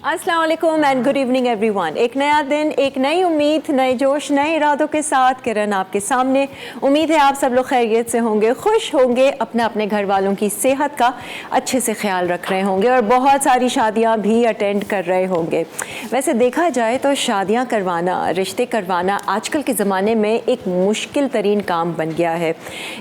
अस्सलाम वालेकुम and good evening everyone. एक नया दिन, एक नई उम्मीद, नए जोश, नए इरादों के साथ किरण आपके सामने। उम्मीद है आप सब लोग खैरियत से होंगे, खुश होंगे, अपने अपने घर वालों की सेहत का अच्छे से ख्याल रख रहे होंगे और बहुत सारी शादियां भी अटेंड कर रहे होंगे। वैसे देखा जाए तो शादियां करवाना, रिश्ते करवाना आजकल के ज़माने में एक मुश्किल तरीन काम बन गया है।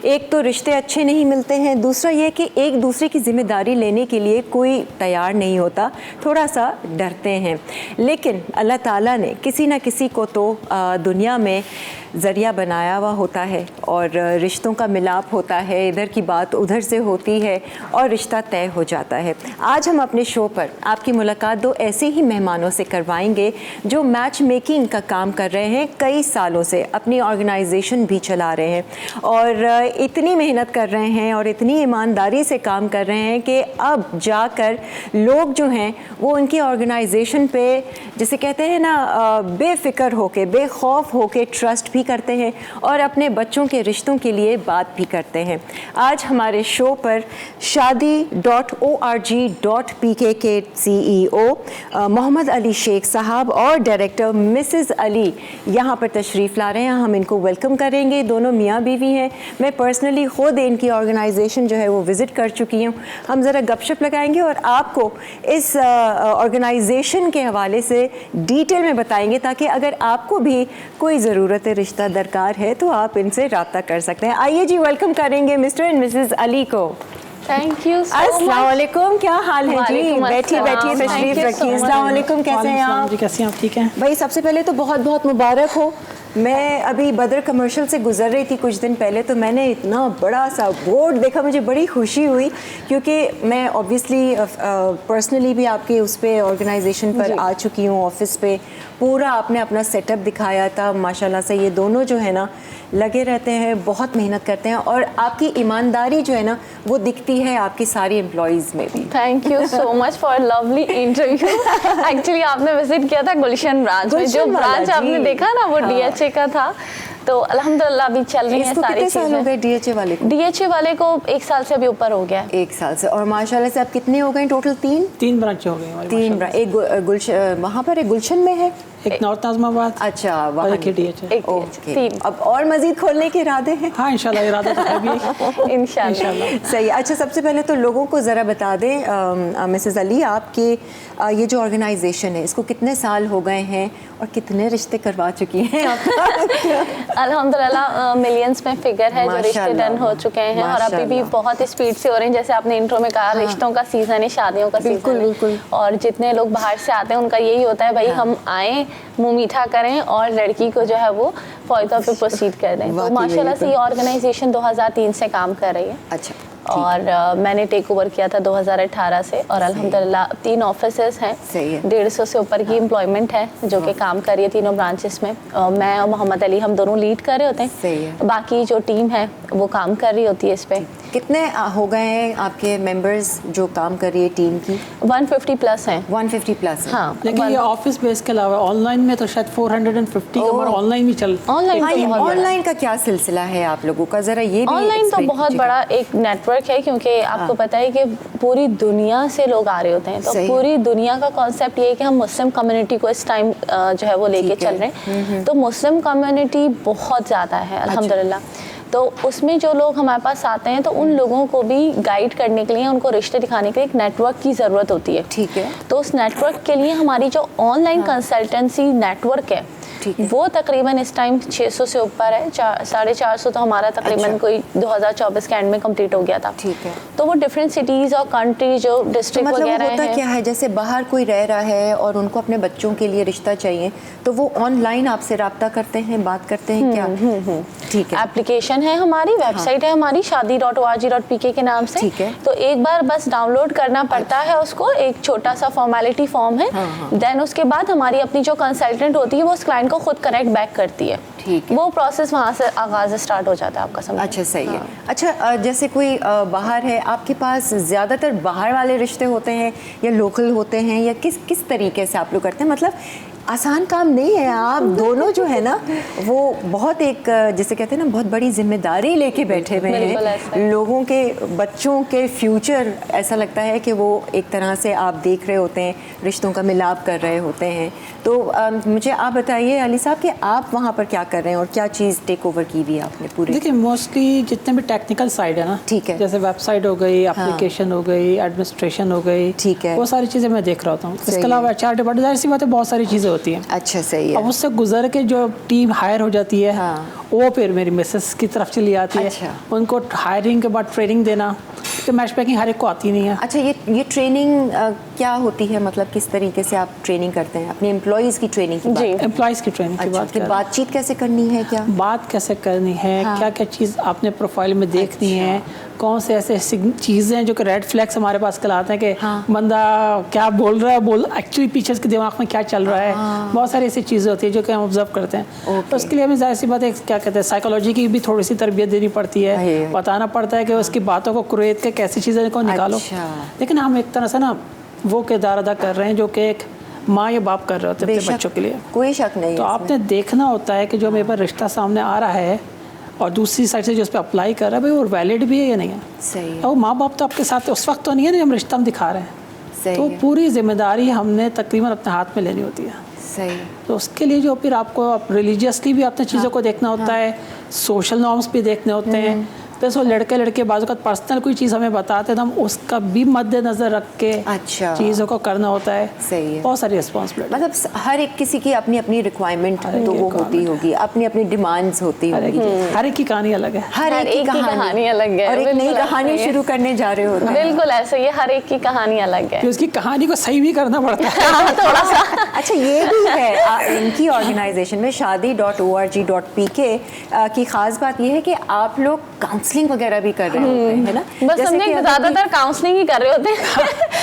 एक तो रिश्ते अच्छे नहीं मिलते हैं, दूसरा ये कि एक दूसरे की ज़िम्मेदारी लेने के लिए कोई तैयार नहीं होता, थोड़ा सा डरते हैं। लेकिन अल्लाह ताला ने किसी न किसी को तो दुनिया में ज़रिया बनाया हुआ होता है और रिश्तों का मिलाप होता है, इधर की बात उधर से होती है और रिश्ता तय हो जाता है। आज हम अपने शो पर आपकी मुलाकात दो ऐसे ही मेहमानों से करवाएंगे जो मैच मेकिंग का काम कर रहे हैं, कई सालों से अपनी ऑर्गेनाइजेशन भी चला रहे हैं और इतनी मेहनत कर रहे हैं और इतनी ईमानदारी से काम कर रहे हैं कि अब जाकर लोग जो हैं वो उनकी ऑर्गेनाइजेशन पे, जिसे कहते हैं ना, बेफिक्र होके, बेखौफ होके ट्रस्ट भी करते हैं और अपने बच्चों के रिश्तों के लिए बात भी करते हैं। आज हमारे शो पर शादी.org.pk के CEO मोहम्मद अली शेख साहब और डायरेक्टर मिसेस अली यहाँ पर तशरीफ़ ला रहे हैं। हम इनको वेलकम करेंगे। दोनों मियाँ बीवी हैं। मैं पर्सनली ख़ुद इनकी ऑर्गेनाइजेशन जो है वो विज़िट कर चुकी हूँ। हम ज़रा गपशप लगाएंगे और आपको इस ऑर्गेनाइजेशन के हवाले से डिटेल में बताएंगे ताकि अगर आपको भी कोई ज़रूरत रिश्ता दरकार है तो आप इनसे रब्ता कर सकते हैं। आइए जी, वेलकम करेंगे मिस्टर एंड मिसेस अली को। Thank you. अस्सलाम वालेकुम, क्या हाल है जी? बैठिए बैठिए, तशरीफ रखिए। अस्सलाम वालेकुम, कैसे हैं आप? कैसे हैं आप? ठीक हैं भाई, सबसे पहले तो बहुत बहुत मुबारक हो। मैं अभी बदर कमर्शियल से गुजर रही थी कुछ दिन पहले, तो मैंने इतना बड़ा सा बोर्ड देखा, मुझे बड़ी खुशी हुई क्योंकि मैं ऑब्वियसली पर्सनली भी आपके उस पे ऑर्गेनाइजेशन पर आ चुकी हूँ। ऑफिस पे पूरा आपने अपना सेटअप दिखाया था। माशाल्लाह से ये दोनों जो है ना लगे रहते हैं, बहुत मेहनत करते हैं और आपकी ईमानदारी जो है ना वो दिखती है आपकी सारी एम्प्लॉयज़ में भी। Thank you so much for lovely interview. Actually आपने विजिट किया था गुलशन ब्रांच में, जो ब्रांच आपने देखा ना वो DHA का था। तो अल्हम्दुलिल्लाह अभी चल रही है सारी चीज़ें। कितने साल हो गए DHA वाले को? DHA वाले को 1 साल से अभी ऊपर हो गया। 1 साल से। और माशाल्लाह से अब कितने हो गए टोटल? 3 ब्रांच हो गए हमारे। 3 ब्रांच। एक गुलशन, वहाँ पर एक गुलशन में है, एक नॉर्थ नाज़माबाद। अच्छा, वहाँ एक DHA। ओके। 3 अब और मजीद खोलने के इरादे हैं? हाँ, इंशाल्लाह इरादा तो है भी। इंशाल्लाह। सही। अच्छा, सबसे पहले तो लोगों को ज़रा बता दें मिसेस अली, आपके ये जो ऑर्गेनाइजेशन है इसको कितने साल हो गए हैं और कितने रिश्ते करवा चुकी हैं आप? अल्हम्दुलिल्लाह मिलियंस में फिगर है जो रिश्ते डन हो चुके हैं और अभी भी बहुत स्पीड से हो रहे हैं। जैसे आपने इंट्रो में कहा, रिश्तों का सीज़न है, शादियों का सीज़न है और जितने लोग बाहर से आते हैं उनका यही होता है भाई हम आएँ, मुँह मीठा करें और लड़की को जो है वो फौरी तौर पे प्रोसीड कर दें। तो माशाल्लाह से ये ऑर्गेनाइजेशन 2003 से काम कर रही है। अच्छा। और मैंने टेक ओवर किया था 2018 से और अल्हम्दुलिल्लाह 3 ऑफिसेज हैं, 150 से ऊपर की एम्प्लॉयमेंट है जो कि काम कर रही है तीनों ब्रांचेस में। मैं और मोहम्मद अली हम दोनों लीड कर रहे होते हैं, बाकी जो टीम है वो काम कर रही होती है इस पे। कितने हो गए हैं आपके मेंबर्स जो काम कर रही है टीम की? 150 प्लस हैं। 150 प्लस। हाँ, लेकिन ये ऑफिस बेस के अलावा ऑनलाइन में तो शायद 450 हमारा ऑनलाइन भी चल। ऑनलाइन का क्या सिलसिला है आप लोगों का, जरा ये भी? ऑनलाइन तो बहुत बड़ा एक नेटवर्क है क्योंकि आपको पता है कि पूरी दुनिया से लोग आ रहे होते हैं, तो पूरी दुनिया का कॉन्सेप्ट ये है कि हम मुस्लिम कम्युनिटी को इस टाइम जो है वो लेके चल रहे हैं। तो मुस्लिम कम्युनिटी बहुत ज़्यादा है अल्हम्दुलिल्लाह। तो उसमें जो लोग हमारे पास आते हैं तो उन लोगों को भी गाइड करने के लिए, उनको रिश्ते दिखाने के लिए एक नेटवर्क की ज़रूरत होती है। ठीक है। तो उस नेटवर्क के लिए हमारी जो ऑनलाइन कंसल्टेंसी नेटवर्क है वो तकरीबन इस टाइम 600 से ऊपर है। 450 तो हमारा तकरीबन कोई 2024 के एंड में कंप्लीट हो गया था। ठीक है। तो वो डिफरेंट सिटीज़ और कंट्री जो डिस्ट्रिक्ट मतलब वगैरह होता क्या है, जैसे बाहर कोई रह रहा है और उनको अपने बच्चों के लिए रिश्ता चाहिए तो वो ऑनलाइन आपसे रब्ता करते हैं, बात करते हैं क्या? ठीक है। एप्लीकेशन है हमारी, वेबसाइट है हमारी शादी.org.pk के नाम से। ठीक है। तो एक बार बस डाउनलोड करना पड़ता है उसको, एक छोटा सा फॉर्मेलिटी फॉर्म है। देन उसके बाद हमारी अपनी जो कंसल्टेंट होती है वो उस क्लाइंट को खुद कनेक्ट बैक करती है। ठीक है। वो प्रोसेस वहाँ से आगाज़ स्टार्ट हो जाता है आपका समझ। अच्छा, सही है। अच्छा, जैसे कोई बाहर है, आपके पास ज़्यादातर बाहर वाले रिश्ते होते हैं या लोकल होते हैं या किस तरीके से आप लोग करते हैं? मतलब आसान काम नहीं है। आप दोनों जो है ना वो बहुत एक जिसे कहते हैं ना बहुत बड़ी जिम्मेदारी लेके बैठे हुए हैं। लोगों के बच्चों के फ्यूचर ऐसा लगता है कि वो एक तरह से आप देख रहे होते हैं, रिश्तों का मिलाप कर रहे होते हैं। तो मुझे आप बताइए अली साहब कि आप वहाँ पर क्या कर रहे हैं और क्या चीज़ टेक ओवर की हुई आपने पूरी? देखिए मोस्टली जितने भी टेक्निकल साइड है ना, ठीक है, जैसे वेबसाइट हो गई, एप्लीकेशन हो गई, एडमिनिस्ट्रेशन हो गई, ठीक है, वो सारी चीज़ें मैं देख रहा हूँ। इसके अलावा HR डिपार्टमेंट, जाहिर सी बात है बहुत सारी चीज़ें होती हैं। अच्छा, सही है। अब उससे गुजर के जो टीम हायर हो जाती है, वो फिर मेरी मिसेस की तरफ चली आती है। अच्छा। उनको हायरिंग के बाद ट्रेनिंग देना, तो मैच पैकिंग हर एक को आती नहीं है। अच्छा, ये ट्रेनिंग क्या होती है, मतलब किस तरीके से आप ट्रेनिंग करते हैं अपने एम्प्लॉयज़ की ट्रेनिंग की बात? एम्प्लॉयज़ की ट्रेनिंग की बात, बातचीत कैसे करनी है, क्या बात कैसे करनी है, क्या क्या चीज़ आपने प्रोफाइल में देखनी है, कौन से ऐसे चीज़ें हैं जो कि रेड फ्लैग्स हमारे पास कहलाते हैं कि बंदा क्या बोल रहा है, एक्चुअली पीछे उसके दिमाग में क्या चल रहा है। बहुत सारी ऐसी चीज़ें होती है जो कि हम ऑब्जर्व करते हैं। तो उसके लिए हमें जाहिर सी बात है क्या कहते हैं साइकोलॉजी की भी थोड़ी सी तरबियत देनी पड़ती है, बताना पड़ता है कि उसकी बातों को कुरेद के कैसी चीज़ें को निकालो। लेकिन हम एक तरह से ना वो किरदार अदा कर रहे हैं जो कि एक माँ या बाप कर रहे होते हैं अपने बच्चों के लिए, कोई शक नहीं। तो आपने देखना होता है कि जो मेरे पास रिश्ता सामने आ रहा है और दूसरी साइड से जो उस पर अप्लाई कर रहा है भाई वो वैलिड भी है या नहीं है। सही है। और माँ बाप तो आपके साथ उस वक्त तो नहीं है ना जब हम रिश्ता हम दिखा रहे हैं। सही तो है। पूरी जिम्मेदारी हमने तकरीबन अपने हाथ में लेनी होती है। सही। तो उसके लिए जो फिर आपको रिलीजियसली भी अपने चीज़ों को देखना होता है, सोशल नॉर्म्स भी देखने होते हैं। प्लस वो लड़के बाजू का पर्सनल कोई चीज़ हमें बताते हैं तो हम उसका भी मद्देनजर रख के अच्छा चीज़ों को करना होता है। सही है। बहुत सारी रिस्पॉन्सिबिलिटी, मतलब हर एक किसी की अपनी अपनी रिक्वायरमेंट तो वो होती होगी, अपनी अपनी डिमांड्स होती होगी। हर एक की कहानी अलग है, हर एक की कहानी अलग है और एक नई कहानी शुरू करने जा रहे होते हैं। बिल्कुल ऐसे ही, हर एक की कहानी अलग है, उसकी कहानी को सही भी करना पड़ता है थोड़ा सा। अच्छा, ये भी है इनकी ऑर्गेनाइजेशन में shaadi.org.pk की खास बात ये है कि आप लोग काउंसलिंग वगैरह भी कर रहे होते हैं, है ना? बस हमने ज़्यादातर काउंसलिंग ही कर रहे होते हैं।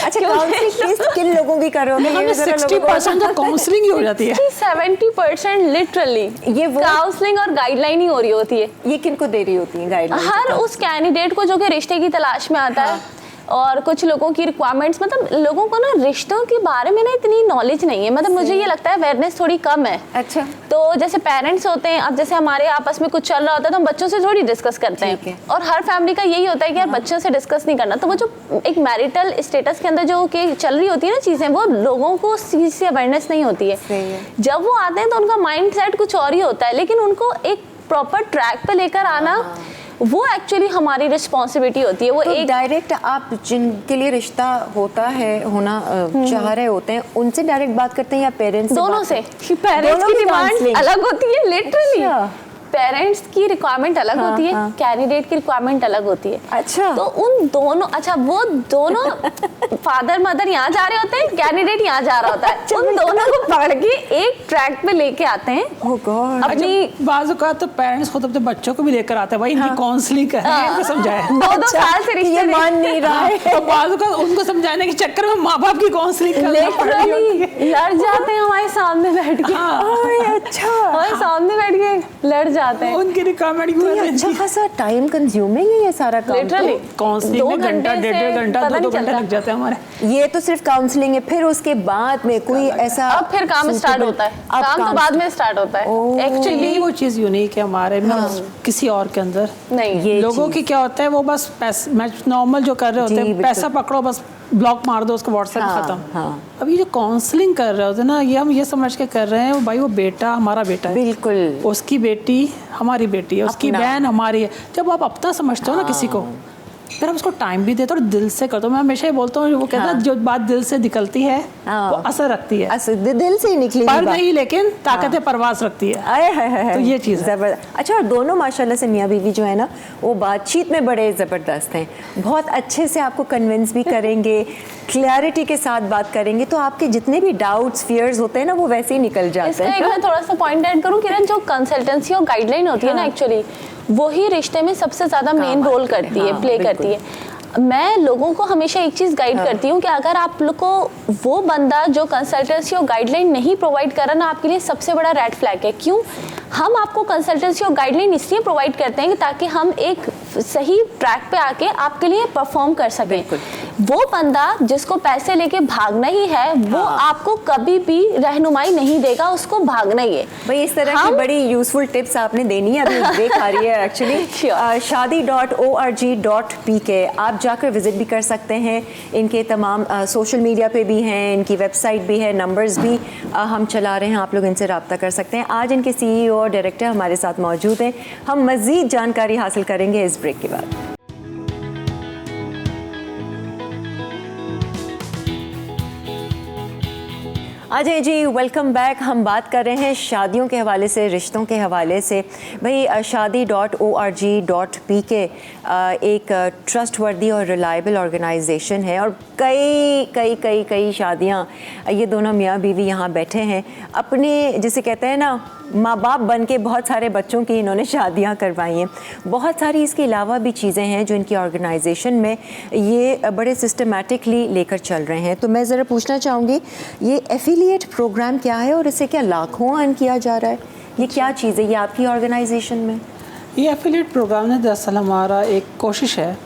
अच्छा, काउंसलिंग किन लोगों की कर रहे होते हैं? 60% तो काउंसलिंग ही हो जाती है। 70% लिटरली ये वो काउंसलिंग और गाइडलाइन ही हो रही होती है। ये किनको दे रही होती है गाइडलाइन? हर उस कैंडिडेट को जो कि रिश्ते की तलाश में आता है। और कुछ लोगों की रिक्वायरमेंट्स, मतलब लोगों को ना रिश्तों के बारे में ना इतनी नॉलेज नहीं है, मतलब मुझे ये लगता है अवेयरनेस थोड़ी कम है। अच्छा। तो जैसे पेरेंट्स होते हैं, अब जैसे हमारे आपस में कुछ चल रहा होता है तो हम बच्चों से थोड़ी डिस्कस करते हैं, और हर फैमिली का यही होता है कि यार बच्चों से डिस्कस नहीं करना। तो वो जो एक मैरिटल स्टेटस के अंदर जो कि चल रही होती है ना चीज़ें, वो लोगों को उस चीज़ से अवेयरनेस नहीं होती है। जब वो आते हैं तो उनका माइंड सेट कुछ और ही होता है, लेकिन उनको एक प्रॉपर ट्रैक पे लेकर आना वो एक्चुअली हमारी रिस्पॉन्सिबिलिटी होती है। वो तो एक डायरेक्ट आप जिनके लिए रिश्ता होना चाह रहे होते हैं उनसे डायरेक्ट बात करते हैं या पेरेंट्स दोनों से? पेरेंट्स की डिमांड अलग होती है, लिटरली पेरेंट्स की रिक्वायरमेंट अलग होती है, कैंडिडेट की रिक्वायरमेंट अलग होती है। अच्छा। तो उन दोनों, अच्छा वो दोनों फादर मदर यहाँ जा रहे होते हैं, कैंडिडेट यहाँ जा रहा होता है, उन दोनों को पकड़ के एक ट्रैक पे लेके आते हैं। Oh God। अपनी बाजू का तो पेरेंट्स खुद अपने बच्चों को भी लेकर आते हैं, भाई इनकी काउंसलिंग कर रहे हैं, इनको समझाएं। 2-2 साल से रिश्ते मान नहीं रहा है। तो बाजू का उनको समझाने के चक्कर में माँ बाप की काउंसलिंग करना पड़ रही होती है। लड़ जाते हैं हमारे सामने बैठ के। अच्छा, हमारे सामने बैठ के लड़ जाते हैं। उनकी रिक्वायरमेंट तो ये अच्छा खासा टाइम कंज्यूमिंग है ये सारा काम। लिटरली काउंसलिंग में घंटा, 1.5 घंटा, 2 घंटे लग जाते हैं हमारे। ये तो सिर्फ काउंसलिंग है, फिर उसके बाद में कोई ऐसा अब फिर काम स्टार्ट होता है, काम तो बाद में स्टार्ट होता है। एक्चुअली वो चीज़ यूनिक है हमारे में, किसी और के अंदर नहीं। लोगों की क्या होता है, वो बस नॉर्मल जो कर रहे होते हैं, पैसा पकड़ो बस ब्लॉक मार दो उसको, व्हाट्सएप खत्म। अब ये जो काउंसलिंग कर रहे होते हैं ना, ये हम ये समझ के कर रहे हैं भाई वो बेटा हमारा बेटा है, बिल्कुल उसकी बेटी हमारी बेटी है, उसकी बहन हमारी है। जब आप अपना समझते हो ना किसी को, फिर हम उसको टाइम भी देते हो और दिल से करते हो। मैं हमेशा ही बोलता हूँ, वो कहता है जो बात दिल से निकलती है वो असर रखती है, दिल से ही निकली पर नहीं, लेकिन ताकत परवास रखती है। तो ये चीज़ जबरदस्त। अच्छा, और दोनों माशाल्लाह से मियाँ बीवी जो है ना, वो बातचीत में बड़े ज़बरदस्त हैं, बहुत अच्छे से आपको कन्विंस भी करेंगे, क्लैरिटी के साथ बात करेंगे, तो आपके जितने भी डाउट्स फियर्स होते हैं ना वो वैसे ही निकल जाते हैं। इसका एक मैं थोड़ा सा पॉइंट ऐड करूँ किरण, जो कंसल्टेंसी और गाइडलाइन होती है ना, एक्चुअली वही रिश्ते में सबसे ज़्यादा मेन रोल करती है, प्ले करती है। मैं लोगों को हमेशा एक चीज़ गाइड करती हूँ कि अगर आप लोग को वो बंदा जो कंसल्टेंसी और गाइडलाइन नहीं प्रोवाइड कर रहा ना, आपके लिए सबसे बड़ा रेड फ्लैग है। क्यों? हम आपको कंसल्टेंसी और गाइडलाइन इसलिए प्रोवाइड करते हैं कि ताकि हम एक सही ट्रैक पे आके आपके लिए परफॉर्म कर सकें। वो बंदा जिसको पैसे लेके भागना ही है वो आपको कभी भी रहनुमाई नहीं देगा, उसको भागना ही है। भाई इस तरह की बड़ी यूजफुल टिप्स आपने देनी है, अभी देख आ रही है एक्चुअली। shadi.org.pk आप जाकर विजिट भी कर सकते हैं। इनके तमाम सोशल मीडिया पे भी हैं, इनकी वेबसाइट भी है, नंबर्स भी हम चला रहे हैं, आप लोग इनसे रब्ता कर सकते हैं। आज इनके CEO और डायरेक्टर हमारे साथ मौजूद हैं, हम मज़ीद जानकारी हासिल करेंगे इस ब्रेक के बाद। Ajay ji welcome back. हम बात कर रहे हैं शादियों के हवाले से, रिश्तों के हवाले से। भाई shadi.org.pk एक ट्रस्टवर्दी और रिलायबल ऑर्गेनाइजेशन है और कई शादियां, ये दोनों मियाँ बीवी यहाँ बैठे हैं, अपने जिसे कहते हैं ना माँ बाप बन के बहुत सारे बच्चों की इन्होंने शादियां करवाई हैं। बहुत सारी इसके अलावा भी चीज़ें हैं जो इनकी ऑर्गेनाइजेशन में ये बड़े सिस्टमेटिकली लेकर चल रहे हैं। तो मैं ज़रा पूछना चाहूँगी, ये एफिलिएट प्रोग्राम क्या है और इससे क्या लाखों अर्न किया जा रहा है? ये क्या चीज़ है ये आपकी ऑर्गेनाइजेशन में? ये एफिलिएट प्रोग्राम ने दरअसल हमारा एक कोशिश है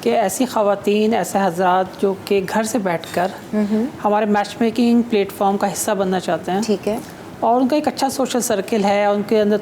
कि ऐसी ख़वातीन, ऐसे हज़रात जो कि घर से बैठकर हमारे मैच मेकिंग प्लेटफॉर्म का हिस्सा बनना चाहते हैं, ठीक है, और उनका एक अच्छा सोशल सर्किल है, उनके अंदर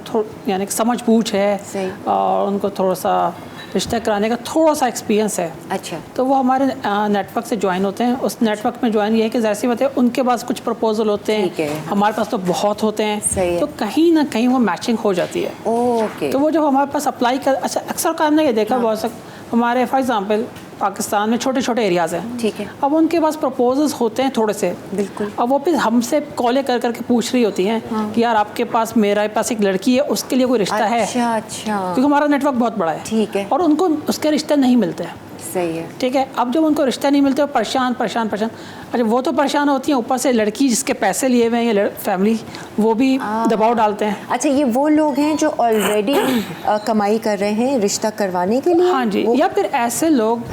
यानी कि समझ बूझ है और उनको थोड़ा सा रिश्ता कराने का थोड़ा सा एक्सपीरियंस है, अच्छा, तो वो हमारे नेटवर्क से ज्वाइन होते हैं। उस नेटवर्क में ज्वाइन ये है कि जैसे बात है, उनके पास कुछ प्रपोजल होते हैं, हमारे पास तो बहुत होते हैं, तो कहीं ना कहीं वो मैचिंग हो जाती है। ओके। तो वो जब हमारे पास अप्लाई कर, अच्छा अक्सर काम ने ये देखा, बहुत सा हमारे फॉर एग्जांपल पाकिस्तान में छोटे छोटे एरियाज़ हैं, ठीक है, अब उनके पास प्रपोजल्स होते हैं थोड़े से, बिल्कुल, अब वो फिर हमसे कॉलें कर करके पूछ रही होती हैं कि यार आपके पास, मेरे पास एक लड़की है, उसके लिए कोई रिश्ता है? अच्छा, क्योंकि हमारा नेटवर्क बहुत बड़ा है, ठीक है, और उनको उसके रिश्ते नहीं मिलते हैं। सही है, ठीक है। अब जब उनको रिश्ता नहीं मिलते, परेशान। अच्छा, वो तो परेशान होती हैं, ऊपर से लड़की जिसके पैसे लिए हुए हैं, ये फैमिली, वो भी दबाव डालते हैं। अच्छा, ये वो लोग हैं जो ऑलरेडी कमाई कर रहे हैं रिश्ता करवाने के लिए? हाँ जी, या फिर ऐसे लोग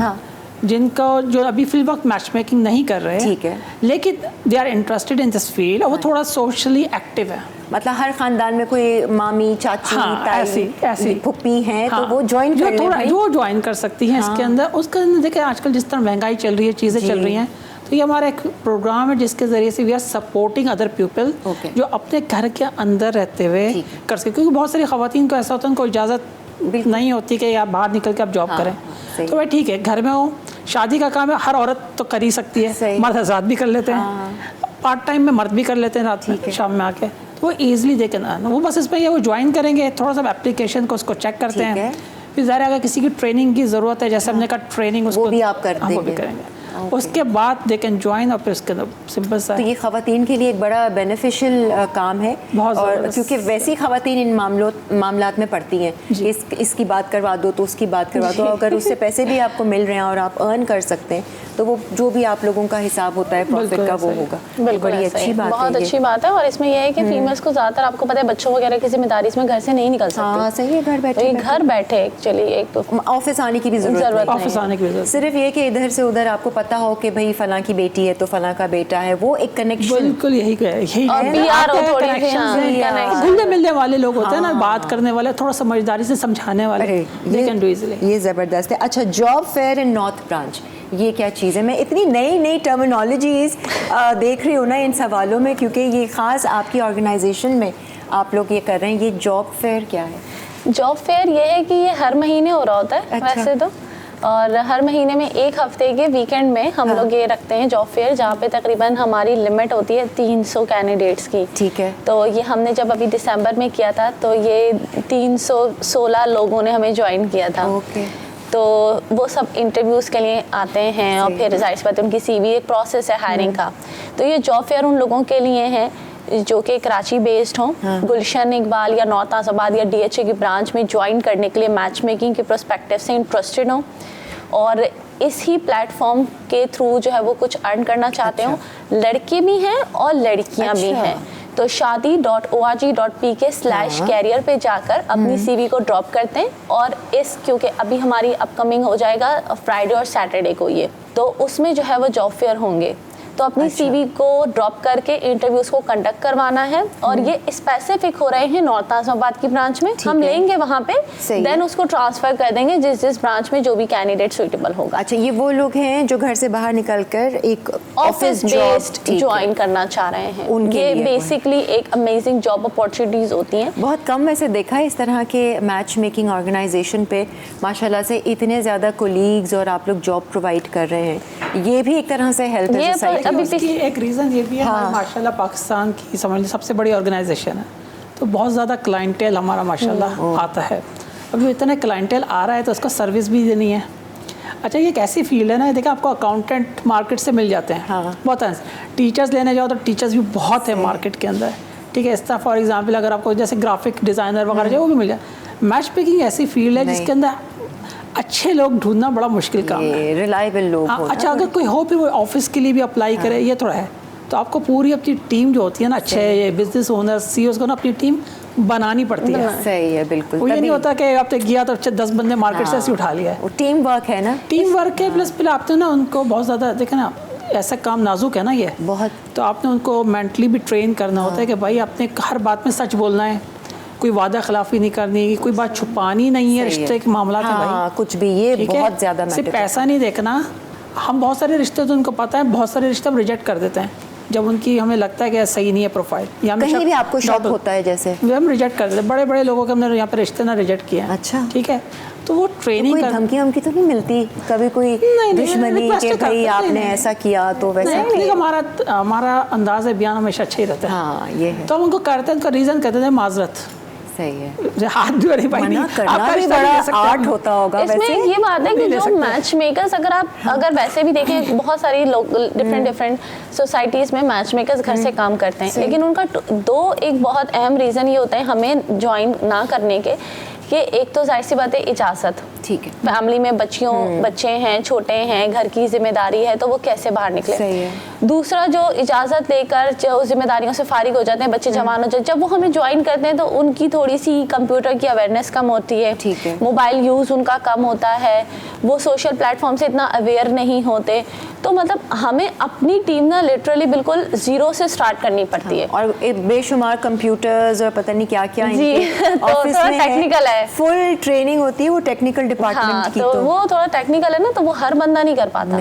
जिनको जो अभी फिल वक्त मैच मेकिंग नहीं कर रहे, ठीक है, लेकिन they are interested in this field, और वो थोड़ा सोशली एक्टिव है। मतलब हर खानदान में कोई मामी, चाची, ताई, ऐसी फुप्पी हैं, तो वो ज्वाइन कर लें, जो ज्वाइन कर सकती हैं इसके अंदर। उसके अंदर देखिए आजकल जिस तरह महंगाई चल रही है, चीज़ें चल रही हैं, तो ये हमारा एक प्रोग्राम है जिसके ज़रिए से we are supporting other people जो अपने घर के अंदर रहते हुए कर सकें। क्योंकि बहुत सारी ख़वातीन को ऐसा होता है, उनको इजाज़त नहीं होती कि आप बाहर निकल के आप जॉब करें, तो भाई ठीक है, घर में हो, शादी का काम है, हर औरत तो कर ही सकती है, मर्द हज़रात भी कर लेते हैं, पार्ट टाइम में मर्द भी कर लेते हैं, रात में शाम में आके, तो वो ईजिली दे के ना, वो बस इसमें ये वो ज्वाइन करेंगे, थोड़ा सा एप्लीकेशन को उसको चेक करते हैं, फिर ज़ाहिर अगर किसी की ट्रेनिंग की ज़रूरत है, जैसे हमने कहा ट्रेनिंग, उसको भी आप कर देंगे, करेंगे, उसके बाद दे कैन ज्वाइन, और फिर उसके अंदर सिंपल सा। तो ये ख़वातीन के लिए एक बड़ा बेनिफिशियल काम है, और क्योंकि वैसी ख़वातीन इन मामलात में पड़ती हैं, इसकी बात करवा दो तो उसकी बात करवा दो, अगर उससे पैसे भी आपको मिल रहे हैं और आप अर्न कर सकते हैं, तो वो जो भी आप लोगों का हिसाब होता है प्रॉफिट का, वो होगा। बड़ी अच्छी बात है, बहुत अच्छी बात है। और इसमें यह है कि फीमेल्स को ज़्यादातर, आपको पता है, बच्चों वगैरह की जिम्मेदारी इसमें घर से नहीं निकल सकती। हाँ, सही है, घर बैठे एक्चुअली एक तो ऑफिस आने की भी ज़रूरत नहीं, सिर्फ ये कि इधर से उधर आपको पता हो कि भाई फलां की बेटी है तो फलां का बेटा है, वो एक कनेक्शन, बिल्कुल यही घुलने मिलने वाले लोग होते हैं ना, बात करने वाले, थोड़ा समझदारी से समझाने वाले, ये ज़बरदस्त है। अच्छा, job fair in north branch, ये क्या चीज़ है? मैं इतनी नई टर्मिनोलॉजीज़ देख रही हूँ ना इन सवालों में, क्योंकि ये ख़ास आपकी ऑर्गेनाइजेशन में आप लोग ये कर रहे हैं। ये जॉब फेयर क्या है? जॉब फेयर ये है कि ये हर महीने हो रहा होता है। वैसे तो, और हर महीने में एक हफ्ते के वीकेंड में हम लोग ये रखते हैं जॉब फेयर, जहाँ पे तकरीबन हमारी लिमिट होती है 300 कैंडिडेट्स की। ठीक है। तो ये हमने जब अभी दिसंबर में किया था, तो ये 316 लोगों ने हमें ज्वाइन किया था। ओके। तो वो सब इंटरव्यूज़ के लिए आते हैं, और फिर जाहिर सी बात है उनकी CV, एक प्रोसेस है हायरिंग का। तो ये जॉब फेयर उन लोगों के लिए है जो कि कराची बेस्ड हों, गुलशन इकबाल या नॉर्थ आज़ाबाद या DHA की ब्रांच में ज्वाइन करने के लिए मैच मेकिंग के पर्सपेक्टिव से इंटरेस्टेड हों, और इस ही प्लेटफॉर्म के थ्रू जो है वो कुछ अर्न करना चाहते हो। लड़के भी हैं और लड़कियां भी हैं। तो shadi.org.pk/career पे जाकर अपनी CV को ड्रॉप करते हैं, और क्योंकि अभी हमारी अपकमिंग हो जाएगा फ्राइडे और सैटरडे को ये, तो उसमें जो है वो जॉब फेयर होंगे। तो अपनी सीवी को ड्रॉप करके इंटरव्यूज को कंडक्ट करवाना है और ये स्पेसिफिक हो रहे हैं नॉर्थ आजमाबाद की ब्रांच में। हम लेंगे वहाँ पे, देन उसको ट्रांसफर कर देंगे जिस ब्रांच में जो भी कैंडिडेट सुइटेबल होगा। अच्छा, ये वो लोग हैं जो घर से बाहर निकलकर एक ऑफिस बेस्ड ज्वाइन करना चाह रहे हैं, उनके ये लिए बेसिकली एक अमेजिंग जॉब अपॉर्चुनिटीज होती हैं। बहुत कम वैसे देखा है इस तरह के मैच मेकिंग ऑर्गेनाइजेशन पे माशाल्लाह से इतने ज़्यादा कोलीग्स और आप लोग जॉब प्रोवाइड कर रहे हैं, ये भी एक तरह से हेल्थ ये सोसाइटी अभी इसकी एक रीज़न ये भी है, माशाल्लाह पाकिस्तान की समझ लीजिए सबसे बड़ी ऑर्गेनाइजेशन है, तो बहुत ज़्यादा क्लाइंटेल हमारा माशाल्लाह आता है। अभी इतने क्लाइंटेल आ रहा है तो उसको सर्विस भी देनी है। अच्छा, ये एक ऐसी फील्ड है ना, देखिए आपको अकाउंटेंट मार्केट से मिल जाते हैं, बहुत है। टीचर्स लेने जाओ तो टीचर्स भी बहुत है मार्केट के अंदर, ठीक है। इस तरह फॉर एग्जांपल अगर आपको जैसे ग्राफिक डिज़ाइनर वगैरह जो वो भी मिल जाए। मैच मेकिंग ऐसी फील्ड है जिसके अंदर अच्छे लोग ढूंढना बड़ा मुश्किल काम है, रिलायबल लोग। अच्छा, अगर कोई हो फिर वो ऑफिस के लिए भी अप्लाई करे, ये थोड़ा है। तो आपको पूरी अपनी टीम जो होती है ना, अच्छे बिजनेस ओनर सीईओज को ना अपनी टीम बनानी पड़ती है। सही है, बिल्कुल। वो ये नहीं होता कि आपने गया तो 10 बंदे मार्केट से ऐसे उठा लिया है। वो टीम वर्क है ना, टीम वर्क है, प्लस फिर आपने ना उनको बहुत ज़्यादा देखे ना, ऐसा काम नाजुक है ना ये बहुत, तो आपने उनको मेंटली भी ट्रेन करना होता है कि भाई आपने हर बात में सच बोलना है, कोई वादा खिलाफी नहीं करनी, कोई बात छुपानी नहीं है, रिश्ते के मामला में भाई कुछ भी, ये बहुत ज़्यादा सिर्फ पैसा नहीं देखना। हम बहुत सारे रिश्ते तो उनको पता है, बहुत सारे रिश्ते हम रिजेक्ट कर देते हैं जब उनकी हमें लगता है कि सही नहीं है प्रोफाइल, या कहीं भी आपको शौक होता है जैसे हम रिजेक्ट कर देते हैं। बड़े बड़े लोगों के हमने यहाँ पे रिश्ते ना रिजेक्ट किए हैं। अच्छा, ठीक है, तो वो ट्रेनिंग कोई धमकी वमकी तो नहीं मिलती कभी, कोई दुश्मनी के भाई आपने ऐसा किया तो वैसा नहीं? हमारा अंदाज बयान हमेशा अच्छा ही रहता है। हाँ, ये है। तो हम उनको करते हैं, उनका रीज़न कहते हैं माजरत। सही है, हाथ जोड़े भाई, मना करना भी बड़ा आर्ट होता होगा। इसमें वैसे ये बात है कि जो मैच मेकर्स अगर वैसे भी देखें, बहुत सारी लोग डिफरेंट सोसाइटीज़ में मैच मेकर्स घर से काम करते हैं, लेकिन उनका एक बहुत अहम रीज़न ये होता है हमें ज्वाइन ना करने के, कि एक तो जाहिर सी बात है इजाज़त, ठीक है, फैमिली में बच्चे हैं, छोटे हैं, घर की जिम्मेदारी है, तो वो कैसे बाहर निकले। सही है। दूसरा, जो इजाज़त लेकर जो जिम्मेदारियों से फारिग हो जाते हैं, बच्चे जवान हो जाते हैं, जब वो हमें ज्वाइन करते हैं तो उनकी थोड़ी सी कंप्यूटर की अवेयरनेस कम होती है, ठीक है, मोबाइल यूज़ उनका कम होता है, वो सोशल प्लेटफॉर्म से इतना अवेयर नहीं होते, तो मतलब हमें अपनी टीम ना लिटरली बिल्कुल जीरो से स्टार्ट करनी पड़ती है। और बेशुमार कंप्यूटर्स और पता नहीं क्या क्या ऑफिस में टेक्निकल है, फुल ट्रेनिंग होती है वो टेक्निकल डिपार्टमेंट की, तो वो थोड़ा टेक्निकल है ना, तो वो हर बंदा नहीं कर पाता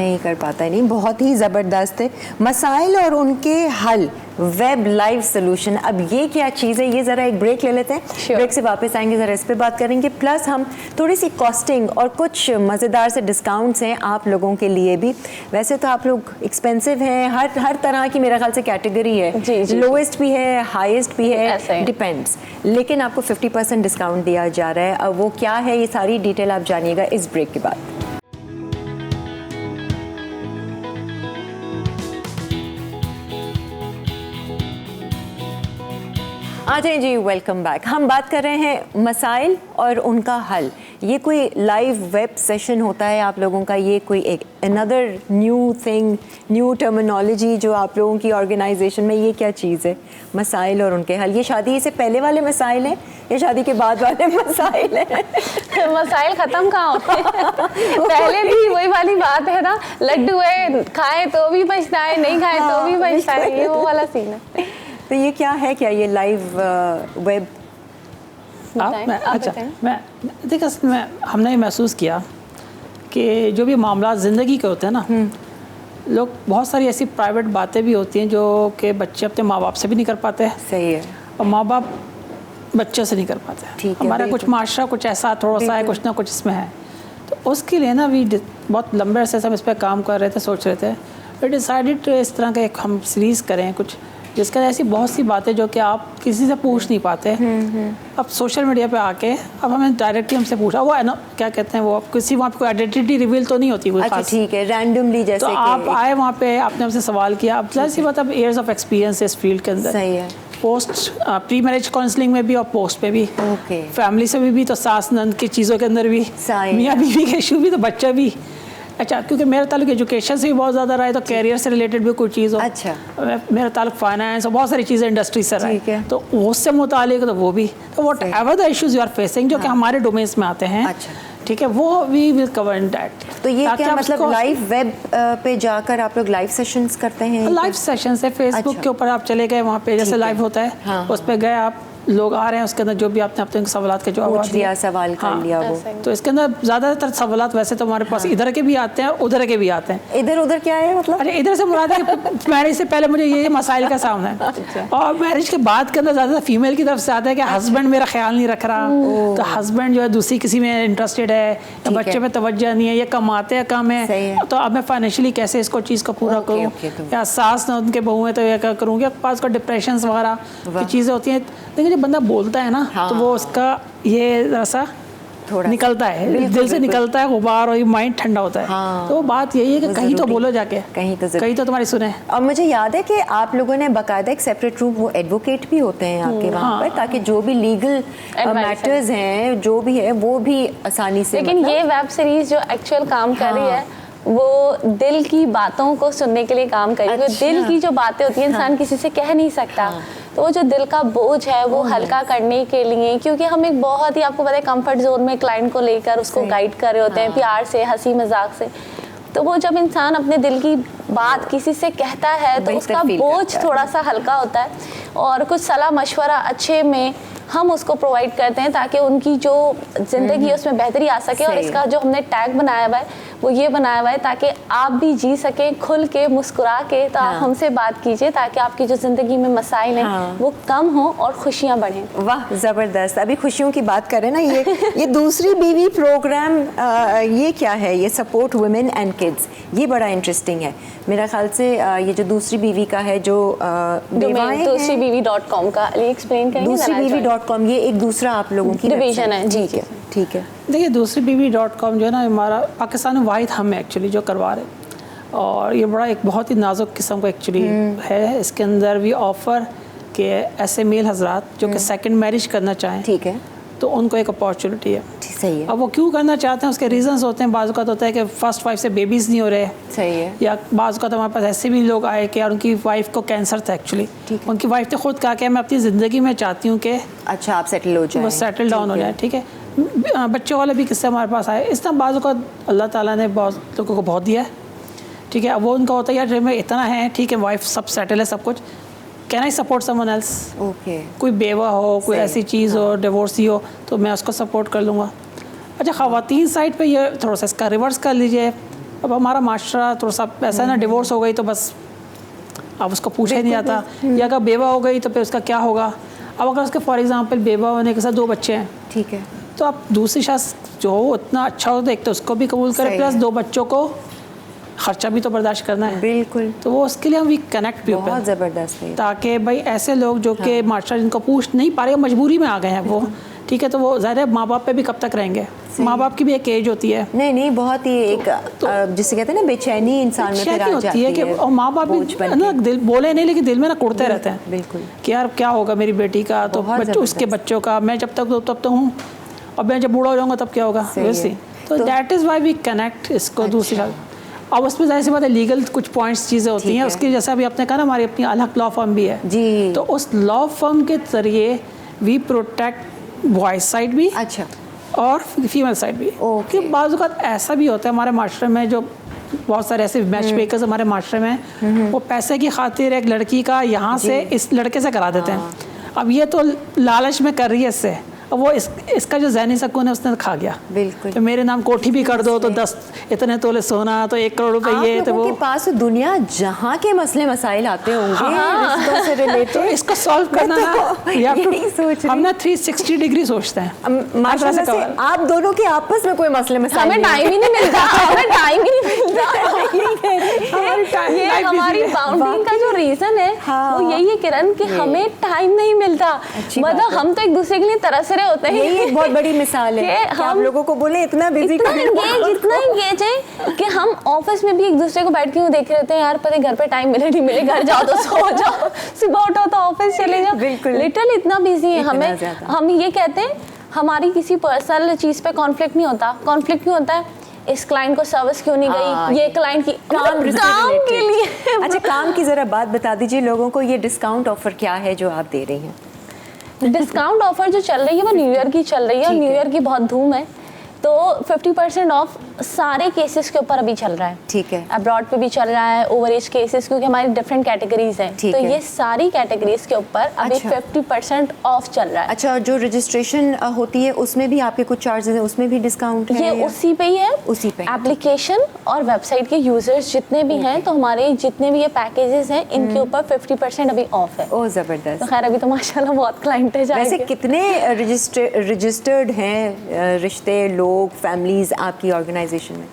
है। नहीं, बहुत ही ज़बरदस्त है। मसाइल और उनके हल, वेब लाइव सोल्यूशन, अब ये क्या चीज़ है, ये ज़रा एक ब्रेक ले लेते हैं। ब्रेक से वापस आएंगे, ज़रा इस पे बात करेंगे, प्लस हम थोड़ी सी कॉस्टिंग और कुछ मज़ेदार से डिस्काउंट्स हैं आप लोगों के लिए भी। वैसे तो आप लोग एक्सपेंसिव हैं, हर तरह की मेरे ख्याल से कैटेगरी है, लोएस्ट भी है, हाईएस्ट भी है, डिपेंड्स, लेकिन आपको 50% डिस्काउंट दिया जा रहा है। अब वो क्या है, ये सारी डिटेल आप जानिएगा इस ब्रेक के बाद। आ जाए जी, वेलकम बैक। हम बात कर रहे हैं मसाइल और उनका हल। ये कोई लाइव वेब सेशन होता है आप लोगों का, ये कोई एक another new thing, new terminology जो आप लोगों की ऑर्गेनाइजेशन में, ये क्या चीज़ है, मसाइल और उनके हल? ये शादी से पहले वाले मसाइल हैं या शादी के बाद वाले मसाइल हैं? मसाइल ख़त्म कहाँ होते हैं? पहले भी वही वाली बात है ना, लड्डू है, खाए तो भी पछताए, नहीं खाए तो भी पछताए, ये वो वाला सीन है। तो ये क्या है, क्या ये लाइव वेब? हमने ये महसूस किया कि जो भी मामला ज़िंदगी के होते हैं ना, लोग बहुत सारी ऐसी प्राइवेट बातें भी होती हैं जो कि बच्चे अपने माँ बाप से भी नहीं कर पाते। सही है। और माँ बाप बच्चों से नहीं कर पाते। हमारा कुछ माशरा कुछ ऐसा थोड़ा सा है, कुछ ना कुछ इसमें है। तो उसके लिए ना भी बहुत लंबे अरसे से हम इस पर काम कर रहे थे, सोच रहे थे, वी डिसाइडेड इस तरह का एक हम सीरीज़ करें कुछ, जिसका ऐसी बहुत सी बातें जो कि आप किसी से पूछ नहीं पाते। अब सोशल मीडिया पे आके अब हमें डायरेक्टली हमसे पूछा, वो है ना क्या कहते हैं, वो किसी वहाँ पे कोई आइडेंटिटी रिवील तो नहीं होती कोई अच्छा, ठीक है, रैंडमली जैसे तो आप आए वहाँ पे, आपने हमसे सवाल किया। अब जैसी बात, अब ईयर्स ऑफ एक्सपीरियंस इस फील्ड के अंदर, सही है, पोस्ट प्री मैरिज काउंसलिंग में भी और पोस्ट पे भी, फैमिली से भी तो सास नंद की चीज़ों के अंदर भी, मियाँ बीवी के इशू भी, तो बच्चा भी। अच्छा, क्योंकि मेरा ताल्लुक एजुकेशन से भी बहुत ज़्यादा रहा है, तो कैरियर से रिलेटेड भी कोई चीज़ हो। अच्छा, मेरा ताल्लुक फाइनेंस और बहुत सारी चीज़ें इंडस्ट्री से रहा है, तो उससे मुतालिक तो वो भी, तो whatever the issues you are facing जो कि हमारे डोमेन्स में आते हैं। अच्छा, ठीक है, वो we will cover in that. तो ये क्या मतलब लाइव वेब पे जाकर आप लोग लाइव सेशंस करते हैं? लाइव सेशंस है, फेसबुक के ऊपर आप चले गए, वहाँ पे जैसे लाइव होता है उस पर गए आप, लोग आ रहे हैं, उसके अंदर जो भी आपने अपने सवाल के जवाब पूछ लिया, सवाल कर लिया वो। तो इसके अंदर ज़्यादातर सवालात वैसे तो हमारे पास इधर के भी आते हैं, उधर के भी आते हैं। इधर उधर क्या है मतलब? अरे इधर से मुराद है कि मैरिज से पहले मुझे ये मसाइल का सामना है, और मैरिज के बाद के अंदर ज़्यादातर फीमेल की तरफ से आता है कि हस्बैंड मेरा ख्याल नहीं रख रहा, तो हस्बैंड जो है दूसरी किसी में इंटरेस्टेड है, या बच्चे पे तवज्जो नहीं है, ये कमाते हैं कम है, तो अब मैं फाइनेंशियली कैसे इसको चीज़ को पूरा करूँ, या सास ना उनके बहू है तो ये क्या करूँ, या पास को डिप्रेशन वगैरह की चीज़ें होती हैं। लेकिन जब बंदा बोलता है ना तो वो उसका ये ऐसा निकलता है, दिल से निकलता है गुबार, और ये माइंड ठंडा होता है। तो बात यही है कि कहीं तो बोलो जाके, कहीं तो तुम्हारी सुने। और मुझे याद है कि आप लोगों ने बाकायदा एक सेपरेट रूम, वो एडवोकेट भी होते हैं आपके वहाँ पर, ताकि जो भी लीगल मैटर्स हैं जो भी है वो भी आसानी से। लेकिन ये वेब सीरीज जो एक्चुअल काम कर रही है वो दिल की बातों को सुनने के लिए काम करेगी। अच्छा। दिल की जो बातें होती हैं इंसान किसी से कह नहीं सकता, तो वो जो दिल का बोझ है वो हल्का करने के लिए, क्योंकि हम एक बहुत ही, आपको पता है, कंफर्ट जोन में क्लाइंट को लेकर उसको गाइड कर रहे होते हैं प्यार से, हंसी मजाक से, तो वो जब इंसान अपने दिल की बात किसी से कहता है तो उसका बोझ थोड़ा सा हल्का होता है, और कुछ सलाह मशवरा अच्छे में हम उसको प्रोवाइड करते हैं ताकि उनकी जो ज़िंदगी है उसमें बेहतरी आ सके। और इसका जो हमने टैग बनाया हुआ है वो ये बनाया हुआ है ताकि आप भी जी सकें खुल के, मुस्कुरा के, तो आप हमसे बात कीजिए ताकि आपकी जो ज़िंदगी में मसाइल हैं वो कम हो और खुशियाँ बढ़ें। वाह, ज़बरदस्त। अभी खुशियों की बात करें ना, ये दूसरी बीवी प्रोग्राम, ये क्या है? ये सपोर्ट वुमेन एंड किड्स, ये बड़ा इंटरेस्टिंग है मेरा ख्याल से। ये जो दूसरी बीवी का है, जो दूसरी बीवी.com का एक्सप्लेन करेंगे। दूसरी बीवी.com ये एक दूसरा आप लोगों की डिवीजन है। जी जी, ठीक है। देखिए, दूसरी बीवी.com जो है ना, हमारा पाकिस्तान में वाहिद हम एक्चुअली जो करवा रहे हैं, और ये बड़ा एक बहुत ही नाजुक किस्म का एक्चुअली है। इसके अंदर भी ऑफ़र के ऐसे मेल हजरात जो कि सेकंड मैरिज करना चाहें, ठीक है, तो उनको एक अपॉर्चुनिटी है। सही है। अब वो क्यों करना चाहते हैं, उसके रीजंस होते हैं। बाज़ औक़ात होता है कि फर्स्ट वाइफ से बेबीज़ नहीं हो रहे, सही है, या बाज़ औक़ात हमारे पास ऐसे भी लोग आए कि यार उनकी वाइफ को कैंसर था एक्चुअली, उनकी वाइफ ने खुद कहा कि मैं अपनी ज़िंदगी में चाहती हूँ कि अच्छा आप सेटल हो जाए, वो सेटल डाउन हो जाए, ठीक है। बच्चों वाले भी किस्से हमारे पास आए। इस तरह बाज़ औक़ात अल्लाह ताला ने बहुत लोगों को बहुत दिया है, ठीक है। अब वो उनका होता है यार में इतना है, ठीक है, वाइफ सब सेटल है सब कुछ, can I support someone else? Okay, कोई बेवा हो, कोई ऐसी चीज़ हो, डिवोर्सी हो, तो मैं उसको सपोर्ट कर लूँगा। अच्छा, ख़वातीन साइड पे ये थोड़ा सा इसका रिवर्स कर लीजिए। अब हमारा माशरा थोड़ा सा ऐसा है ना, डिवोर्स हो गई तो बस अब उसको पूछा ही नहीं आता, या अगर बेवा हो गई तो फिर उसका क्या होगा। अब अगर उसके फॉर एग्जांपल बेवा होने के साथ 2 बच्चे हैं, ठीक है, तो आप दूसरी शख्स जो हो उतना अच्छा हो तो एक तो उसको भी कबूल करें, प्लस 2 बच्चों को खर्चा भी तो बर्दाश्त करना है। बिल्कुल। तो वो उसके लिए हम वी कनेक्ट भी होते हैं, बहुत ज़बरदस्त है, ताकि भाई ऐसे लोग जो कि माशरा जिनको पूछ नहीं पा रहे, मजबूरी में आ गए हैं वो, ठीक है, तो वो ज़्यादा माँ बाप पे भी कब तक रहेंगे। माँ बाप की भी एक एज होती है, नहीं बहुत ही एक जिसे कहते हैं ना बेचैनी इंसान में फिर आ जाती है कि और माँ बाप भी ना दिल बोले नहीं लेकिन दिल में ना कुड़ते रहते हैं, बिल्कुल, कि यार क्या होगा मेरी बेटी का, तो बच्चों उसके बच्चों का, मैं जब तक तब तो हूँ, और मैं जब बूढ़ा हो जाऊँगा तब क्या होगा, वैसे। तो that is why we connect इसको दूसरी। अब उसमें जाहिर सी बात है लीगल कुछ पॉइंट्स चीज़ें होती हैं, उसकी जैसा अभी आपने कहा ना हमारी अपनी अलग लॉ फर्म भी है जी, तो उस लॉ फर्म के जरिए वी प्रोटेक्ट बॉयज साइड भी, अच्छा, और फीमेल साइड भी। कि बाज़ औक़ात ऐसा भी होता है हमारे माशरे में, जो बहुत सारे ऐसे मैच मेकर्स हमारे माशरे में, वो पैसे की खातिर एक लड़की का यहाँ से इस लड़के से करा देते हैं। अब ये तो लालच में कर रही है इससे, अब वो इसका जो ज़हनी सुकून है उसने खा गया, बिल्कुल। तो मेरे नाम कोठी भी कर दो तो 10 इतने तोले सोना, तो 1 करोड़ रुपए, ये तो वो के पास दुनिया जहाँ के मसले मसाइल आते होंगे रिश्तों से रिलेटेड, तो इसको सॉल्व करना ना, यही सोच हम ना 360 डिग्री सोचते हैं। माशाल्लाह से आप दोनों के आपस में कोई मसले मसाइल, हमें टाइम ही नहीं मिलता, हमें टाइम ही नहीं मिलता। ये हमारी बाउंडिंग का जो रीजन है वो यही है किरण, कि हमें टाइम नहीं मिलता। मतलब हम तो एक दूसरे के लिए तरस रहे होते हैं, ये एक बहुत बड़ी मिसाल है कि हम लोगों को बोले इतना बिजी, इतना एंगेज है कि हम ऑफिस में भी एक दूसरे को बैठ के देख रहे होते हैं, यार पता घर पे टाइम मिले नहीं मिले, घर जाओ तो सो जाओ, सुबह उठो तो ऑफिस चले जाओ, लिटरली इतना बिजी है। हमें हम ये कहते हैं हमारी किसी पर्सनल चीज पे कॉन्फ्लिक्ट नहीं होता। कॉन्फ्लिक्ट क्यों होता है? इस क्लाइंट को सर्विस क्यों नहीं गई, ये क्लाइंट की काम के लिए। अच्छा, काम की जरा बात बता दीजिए लोगों को, ये डिस्काउंट ऑफर क्या है जो आप दे रही हैं? डिस्काउंट ऑफर जो चल रही है वो न्यू ईयर की चल रही है, और न्यू ईयर की बहुत धूम है, तो 50% ऑफ सारे केसेस के ऊपर अभी चल रहा है। ठीक है। अब्रॉड पे भी चल रहा है, ओवर एज केसेस, क्योंकि हमारी डिफरेंट कैटेगरीज हैं, तो ये सारी कैटेगरीज के ऊपर अभी 50% ऑफ चल रहा है। अच्छा, जो रजिस्ट्रेशन होती है उसमें भी आपके कुछ चार्जेस हैं, उसमें भी डिस्काउंट है? ये उसी पे ही है, उसी पे। एप्लीकेशन और वेबसाइट के यूजर्स जितने भी हैं, तो हमारे जितने भी ये पैकेजेस हैं इनके ऊपर 50% अभी ऑफ है। ओह जबरदस्त। तो खैर अभी तो माशाल्लाह बहुत क्लाइंट है। वैसे कितने रजिस्टर्ड हैं रिश्ते, लोग, फैमिलीज आपकी ऑर्गेनाइजेशन में?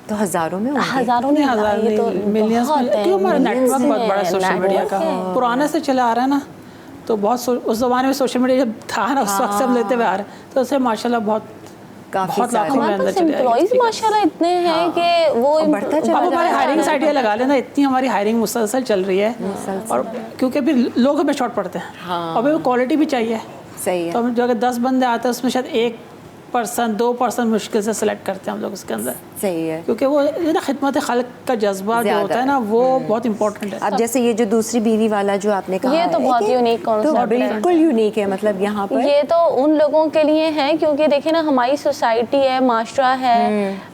तो हजारों में होंगे। हजारों नहीं, हजार ये तो मिलियंस में, क्योंकि हमारा नेटवर्क बहुत बड़ा है सोशल मीडिया का, पुराने से चला आ रहा है ना। तो बहुत उस ज़माने में सोशल मीडिया जब था ना, उस वक्त से हम लेते हुए आ रहे हैं, तो उससे माशाल्लाह बहुत लाखों में अंदर चले एम्प्लॉइज माशाल्लाह इतने हैं कि वो बढ़ता चला अब हमारे हायरिंग साइट ये लगा लेना, इतनी हमारी हायरिंग मुसलसल चल रही है, और क्योंकि फिर लोग हमें शॉर्ट पड़ते हैं और फिर क्वालिटी भी चाहिए। सही है। तो हम जो अगर 10 बंदे आते हैं उसमें शायद 1% 2% मुश्किल से सिलेक्ट करते हैं हम लोग उसके अंदर। सही है। क्योंकि वो ना खिदमत खल्क का जज्बा जो होता है ना, वो बहुत इंपॉर्टेंट है। अब जैसे ये जो दूसरी बीवी वाला जो आपने कहा, ये तो बहुत यूनिक कॉन्सेप्ट है, बिल्कुल यूनिक है। मतलब यहाँ पर ये तो उन लोगों के लिए है, क्योंकि देखिए ना हमारी सोसाइटी है, माशरा है,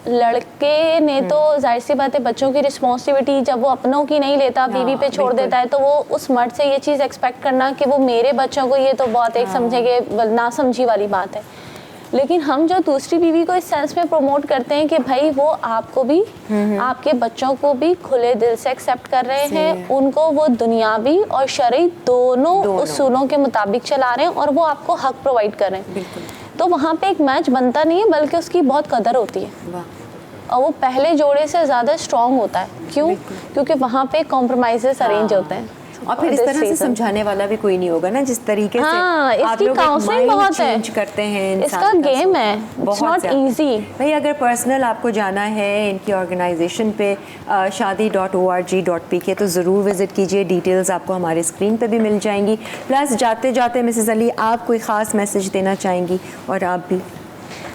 लड़के ने तो जाहिर सी बात है बच्चों की रिस्पॉन्सिबिलिटी जब वो अपनों की नहीं लेता, बीवी पे छोड़ देता है, तो वो उस मर्द से ये चीज़ एक्सपेक्ट करना कि वो मेरे बच्चों को, ये तो बहुत एक समझेंगे ना समझी वाली बात है। लेकिन हम जो दूसरी बीवी को इस सेंस में प्रमोट करते हैं कि भाई वो आपको भी, आपके बच्चों को भी खुले दिल से एक्सेप्ट कर रहे हैं, उनको वो दुनियावी और शरई दोनों उसूलों के मुताबिक चला रहे हैं, और वो आपको हक प्रोवाइड कर रहे हैं। तो वहाँ पे एक मैच बनता नहीं है, बल्कि उसकी बहुत कदर होती है, और वो पहले जोड़े से ज़्यादा स्ट्रॉन्ग होता है। क्यों? क्योंकि वहाँ पे कॉम्प्रोमाइजेस अरेंज होते हैं, और फिर इस तरह से समझाने वाला भी कोई नहीं होगा ना, जिस तरीके से आप लोग काउंसलिंग बहुत है, करते हैं। इसका गेम है, इट्स नॉट इजी। भाई अगर पर्सनल आपको जाना है इनकी ऑर्गेनाइजेशन पे shadi.org.pk तो ज़रूर विज़िट कीजिए। डिटेल्स आपको हमारे स्क्रीन पे भी मिल जाएंगी। प्लस जाते जाते मिसेस अली, आप कोई ख़ास मैसेज देना चाहेंगी? और आप भी।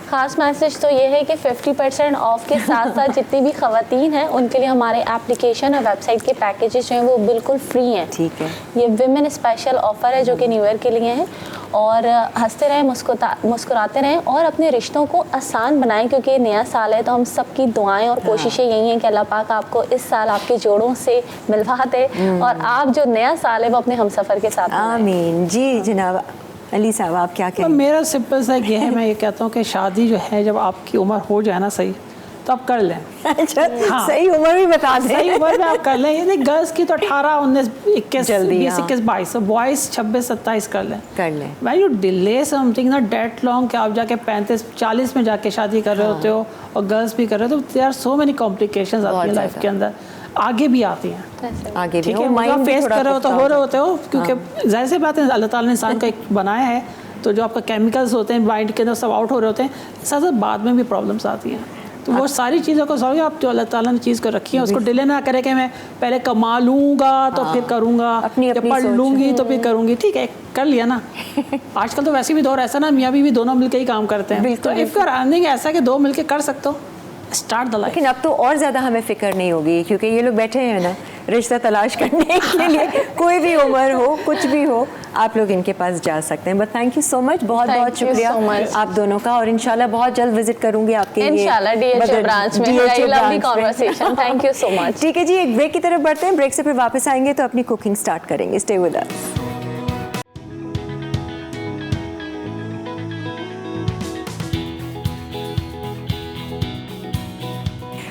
ख़ास मैसेज तो ये है कि 50% ऑफ के साथ साथ जितनी भी ख़वातीन हैं उनके लिए हमारे एप्लीकेशन और वेबसाइट के पैकेजेस जो हैं वो बिल्कुल फ्री हैं। ठीक है। ये विमेन स्पेशल ऑफ़र है जो कि न्यू ईयर के लिए है, और हंसते रहें, मुस्कुराते रहें, और अपने रिश्तों को आसान बनाएं, क्योंकि ये नया साल है। तो हम सबकी दुआएं और कोशिशें यही हैं कि अल्लाह पाक आपको इस साल आपके जोड़ों से मिलवा दे, और आप जो नया साल है वो अपने हमसफ़र के साथ। आमीन। जी जनाब अली साहब, आप क्या कहें? मेरा सिंपल सा ये है, मैं ये कहता हूँ कि शादी जो है जब आपकी उम्र हो जाए ना सही, तो आप कर लें। अच्छा, सही उम्र भी बता दें। सही उम्र में आप कर लें। ये गर्ल्स की तो 18, 19, 21, 20, 21, 22, बॉयज़ 26, 27 कर लें। वैन यू डिले समथिंग ना डेट लॉन्ग कि आप जाके 35, 40 में जाके शादी कर रहे होते हो, और गर्ल्स भी कर रहे हो, तो there are so many complications आती है लाइफ के अंदर, आगे भी आती हैं, आगे भी। ठीक है, आप फेस कर रहे हो तो हो रहे होते हो, क्योंकि जाहिर सी बात है अल्लाह ताला ने इंसान को एक बनाया है, तो जो आपका केमिकल्स होते हैं माइंड के अंदर सब आउट हो रहे होते हैं, साथ साथ बाद में भी प्रॉब्लम्स आती हैं। तो वो सारी चीज़ों को सॉल्व आप जो अल्लाह ताला ने चीज़ को रखी है उसको डिले ना करें कि मैं पहले कमा लूँगा तो फिर करूँगा, या पढ़ लूँगी तो फिर करूँगी। ठीक है, कर लिया ना। आजकल तो वैसे भी दौर ऐसा ना, मियाँ बीवी दोनों मिलकर ही काम करते हैं, तो इफ़ यू आर अर्निंग ऐसा कि दो मिलकर कर सकते हो, स्टार्ट द लाइफ। लेकिन अब तो और ज़्यादा हमें फिक्र नहीं होगी, क्योंकि ये लोग बैठे हैं ना रिश्ता तलाश करने के लिए। कोई भी उम्र हो, कुछ भी हो, आप लोग इनके पास जा सकते हैं। But thank you so much, बहुत बहुत शुक्रिया आप दोनों का, और इंशाल्लाह बहुत जल्द विजिट करूंगी आपके इंशाल्लाह DHA ब्रांच में। Lovely conversation, thank you so much. ठीक है जी, एक ब्रेक की तरफ बढ़ते हैं, ब्रेक से फिर वापस आएंगे तो अपनी कुकिंग स्टार्ट करेंगे। Stay with us.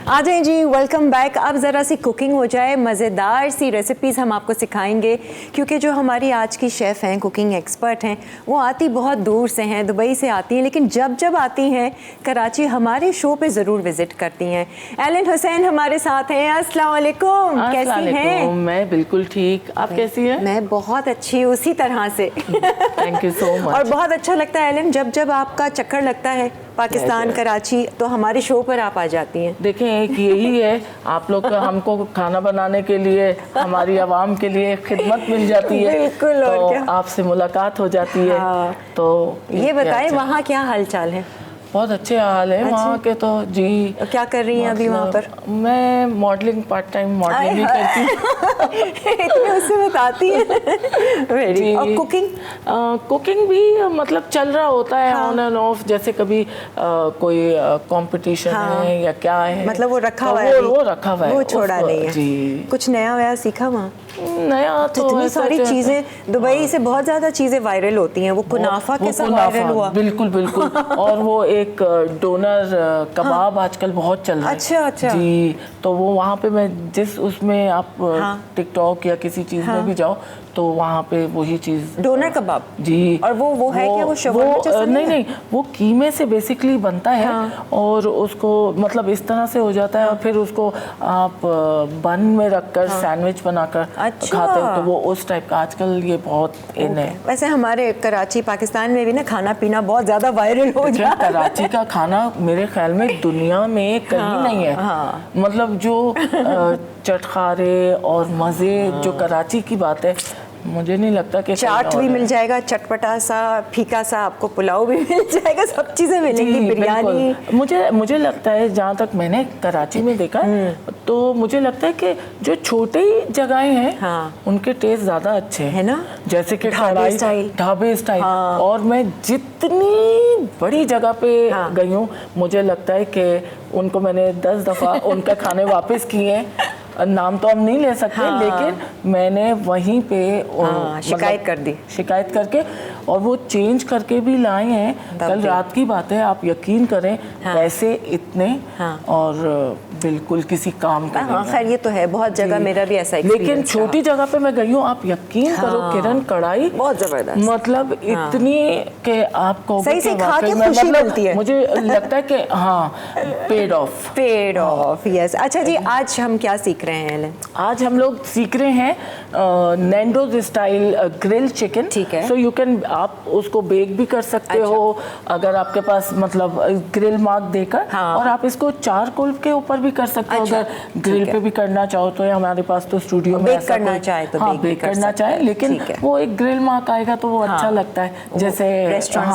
आ जाए जी, वेलकम बैक। अब ज़रा सी कुकिंग हो जाए, मज़ेदार सी रेसिपीज़ हम आपको सिखाएंगे, क्योंकि जो हमारी आज की शेफ़ हैं, कुकिंग एक्सपर्ट हैं, वो आती बहुत दूर से हैं, दुबई से आती हैं, लेकिन जब जब आती हैं कराची हमारे शो पे ज़रूर विज़िट करती हैं। एलन हुसैन हमारे साथ हैं। अस्सलाम वालेकुम, कैसी हैं? मैं बिल्कुल ठीक, आप कैसी हैं? मैं बहुत अच्छी हूँ, उसी तरह से। Thank you so much. और बहुत अच्छा लगता है एलन, जब जब आपका चक्कर लगता है पाकिस्तान, कराची, तो हमारे शो पर आप आ जाती हैं। देखें, एक यही है, आप लोग का हमको खाना बनाने के लिए, हमारी आवाम के लिए खिदमत मिल जाती है। बिल्कुल, तो और क्या, आपसे मुलाकात हो जाती है। तो ये बताएं वहाँ क्या हालचाल है? बहुत अच्छे हाल है वहाँ के तो जी। क्या कर रही हैं अभी वहाँ पर? मैं मॉडलिंग, पार्ट टाइम मॉडलिंग ही करती हूँ। इतने उससे बताती है। वेरी। और कुकिंग? कुकिंग भी मतलब चल रहा होता है ऑन एंड ऑफ, जैसे कभी कोई कंपटीशन है या क्या है, मतलब वो रखा हुआ है, वो रखा हुआ है, वो छोड़ा नहीं है जी। कुछ नया वया सीखा वहाँ? नया तो इतनी सारी चीजें, दुबई से बहुत ज्यादा चीजें वायरल होती हैं। वो कुनाफा कैसा वायरल हुआ? बिल्कुल बिल्कुल। और वो एक डोनर कबाब आजकल बहुत चल रहा है। अच्छा अच्छा जी। तो वो वहाँ पे मैं जिस उसमें आप टिकटॉक या किसी चीज में भी जाओ तो वहाँ पे वही चीज, डोनर कबाब जी। और वो है क्या? वो शवरमा जैसा नहीं, वो कीमे से बेसिकली बनता है। और उसको मतलब इस तरह से हो जाता है और फिर उसको आप बन में रखकर सैंडविच बनाकर खाते हो, तो वो उस टाइप का आजकल ये बहुत इन है। वैसे हमारे कराची पाकिस्तान में भी ना खाना पीना बहुत ज्यादा वायरल हो जाता है। कराची का खाना मेरे ख्याल में दुनिया में कहीं नहीं है। मतलब जो चटखारे और मजे जो कराची की बात है, मुझे नहीं लगता कि चाट भी मिल जाएगा, चटपटा सा, फीका सा, आपको पुलाव भी मिल जाएगा, सब चीजें मिलेंगी, बिरयानी। मुझे लगता है, जहाँ तक मैंने कराची में देखा है, तो मुझे लगता है कि जो छोटे जगहें हैं उनके टेस्ट ज्यादा अच्छे हैं ना, जैसे कि ढाबे स्टाइल। और मैं जितनी बड़ी जगह पे गई हूँ, मुझे लगता है कि उनको मैंने 10 दफा उनका खाने वापस किए हैं। नाम तो हम नहीं ले सकते, लेकिन मैंने वहीं पे शिकायत करके और वो चेंज करके भी लाए हैं। कल रात की बात है, आप यकीन करें, पैसे इतने और बिल्कुल किसी काम का नहीं। खैर ये तो है, बहुत जगह मेरा भी ऐसा एक्सपीरियंस। लेकिन छोटी जगह पे मैं गई हूँ, आप यकीन करो किरण, कढ़ाई बहुत जबरदस्त, मतलब इतनी के आपको सही से खा के खुशी मिलती है। मुझे लगता है कि पेड ऑफ यस। अच्छा जी, आज हम क्या सीख रहे हैं? आज हम लोग सीख रहे हैं नैंडोज स्टाइल ग्रिल चिकन। ठीक है। सो यू कैन, आप उसको बेक भी कर सकते हो अगर आपके पास मतलब ग्रिल मार्क देकर, और आप इसको चारकोल के ऊपर भी कर सकते हो। अगर ग्रिल पे भी करना चाहो तो हमारे पास तो स्टूडियो में बेक करना चाहे तो बेक करना चाहे, लेकिन वो एक ग्रिल मार्क आएगा तो वो अच्छा लगता है, जैसे रेस्टोरेंट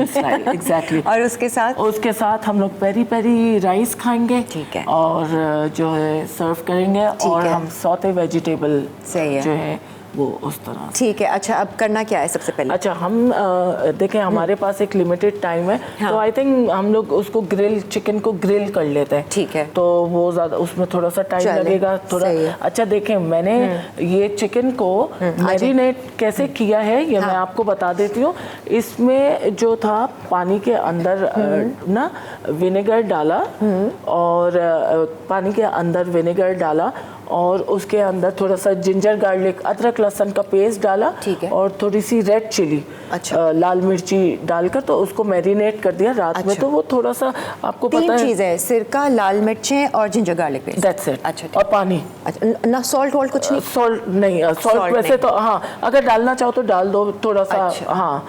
स्टाइल। एग्जैक्टली। और उसके साथ हम लोग पेरी पेरी राइस खाएंगे, ठीक है, और जो है सर्व करेंगे, और हम सौते वेजिटेबल जो है वो उस तरह। ठीक है। अच्छा, अब करना क्या है सबसे पहले? अच्छा, हम देखें, हमारे पास एक लिमिटेड टाइम है, तो आई थिंक हम लोग उसको चिकन को ग्रिल कर लेते हैं। ठीक है। तो वो ज़्यादा उसमें थोड़ा सा टाइम लगेगा थोड़ा। अच्छा देखें, मैंने ये चिकन को मैरिनेट कैसे किया है ये मैं आपको बता देती हूँ। इसमें जो था, पानी के अंदर ना विनेगर डाला, और पानी के अंदर विनेगर डाला, और उसके अंदर थोड़ा सा जिंजर गार्लिक अदरक लहसुन का पेस्ट डाला, और थोड़ी सी रेड चिली, लाल मिर्ची डालकर तो उसको मैरिनेट कर दिया रात में। तो वो थोड़ा सा आपको पता है, 3 चीजें, सिरका, लाल मिर्चें और ginger garlic paste. That's it. अच्छा, और पानी। अच्छा, ना सॉल्ट वॉल्ट कुछ नहीं? सॉल्ट वैसे तो अगर डालना चाहो तो डाल दो थोड़ा सा,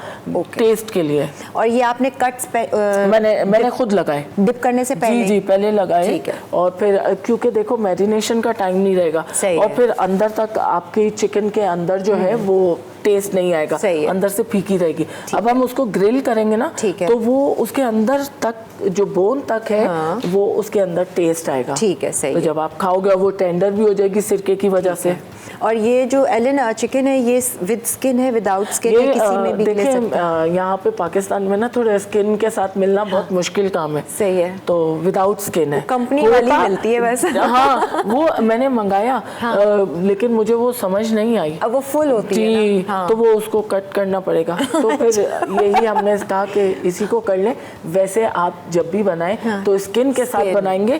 टेस्ट के लिए। और ये आपने कट्स मैंने खुद लगाए डिप करने से पहले? जी, पहले लगाए। और फिर क्योंकि देखो मैरिनेशन का टाइम नहीं रहेगा, और फिर अंदर तक आपके चिकन के अंदर जो है वो टेस्ट नहीं आएगा, अंदर से फीकी रहेगी। अब हम उसको ग्रिल करेंगे ना, तो वो उसके अंदर तक, जो बोन तक है, वो उसके अंदर टेस्ट आएगा। ठीक है, सही। तो जब आप खाओगे वो टेंडर भी हो जाएगी सिरके की वजह से। और ये जो एलन चिकन है, ये विद स्किन है, विदाउट स्किन है, किसी में भी ले सकते हैं? यहाँ पे पाकिस्तान में ना थोड़ा स्किन के साथ मिलना बहुत मुश्किल काम है। सही है। तो विदाउट स्किन है, कंपनी वाली मिलती है वैसे। वो मैंने मंगाया, लेकिन मुझे वो समझ नहीं आई। अब वो फुल होती है ना, तो वो उसको कट करना पड़ेगा। तो फिर यही हमने कहा कि इसी को कर ले। वैसे आप जब भी बनाएं तो स्किन के साथ बनाएंगे,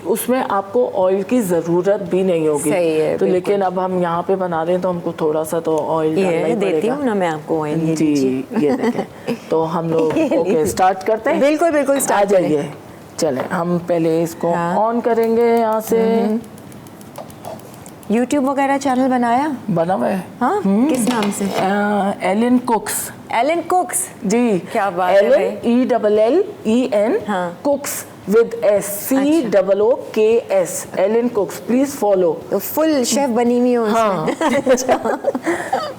उसमें आपको ऑयल की ज़रूरत भी नहीं होगी। तो लेकिन अब हम यहाँ पे बना रहे हैं तो हमको थोड़ा सा तो ऑयल डालना ही पड़ेगा। देती हूँ ना मैं आपको ऑयल। जी, ये देखें। तो हम लोग ओके स्टार्ट करते हैं। बिल्कुल आ जाइए। चलें, हम पहले इसको ऑन करेंगे यहाँ से। YouTube वगैरह चैनल बना हुआ है? हाँ, किस नाम से? Elon Cooks. एलन कुक्स जी, क्या बात है भाई। ELLEN Cooks with SCOOKS, Ellen Cooks. Please follow. तो फुल शेफ बनी हुई हूँ। हाँ।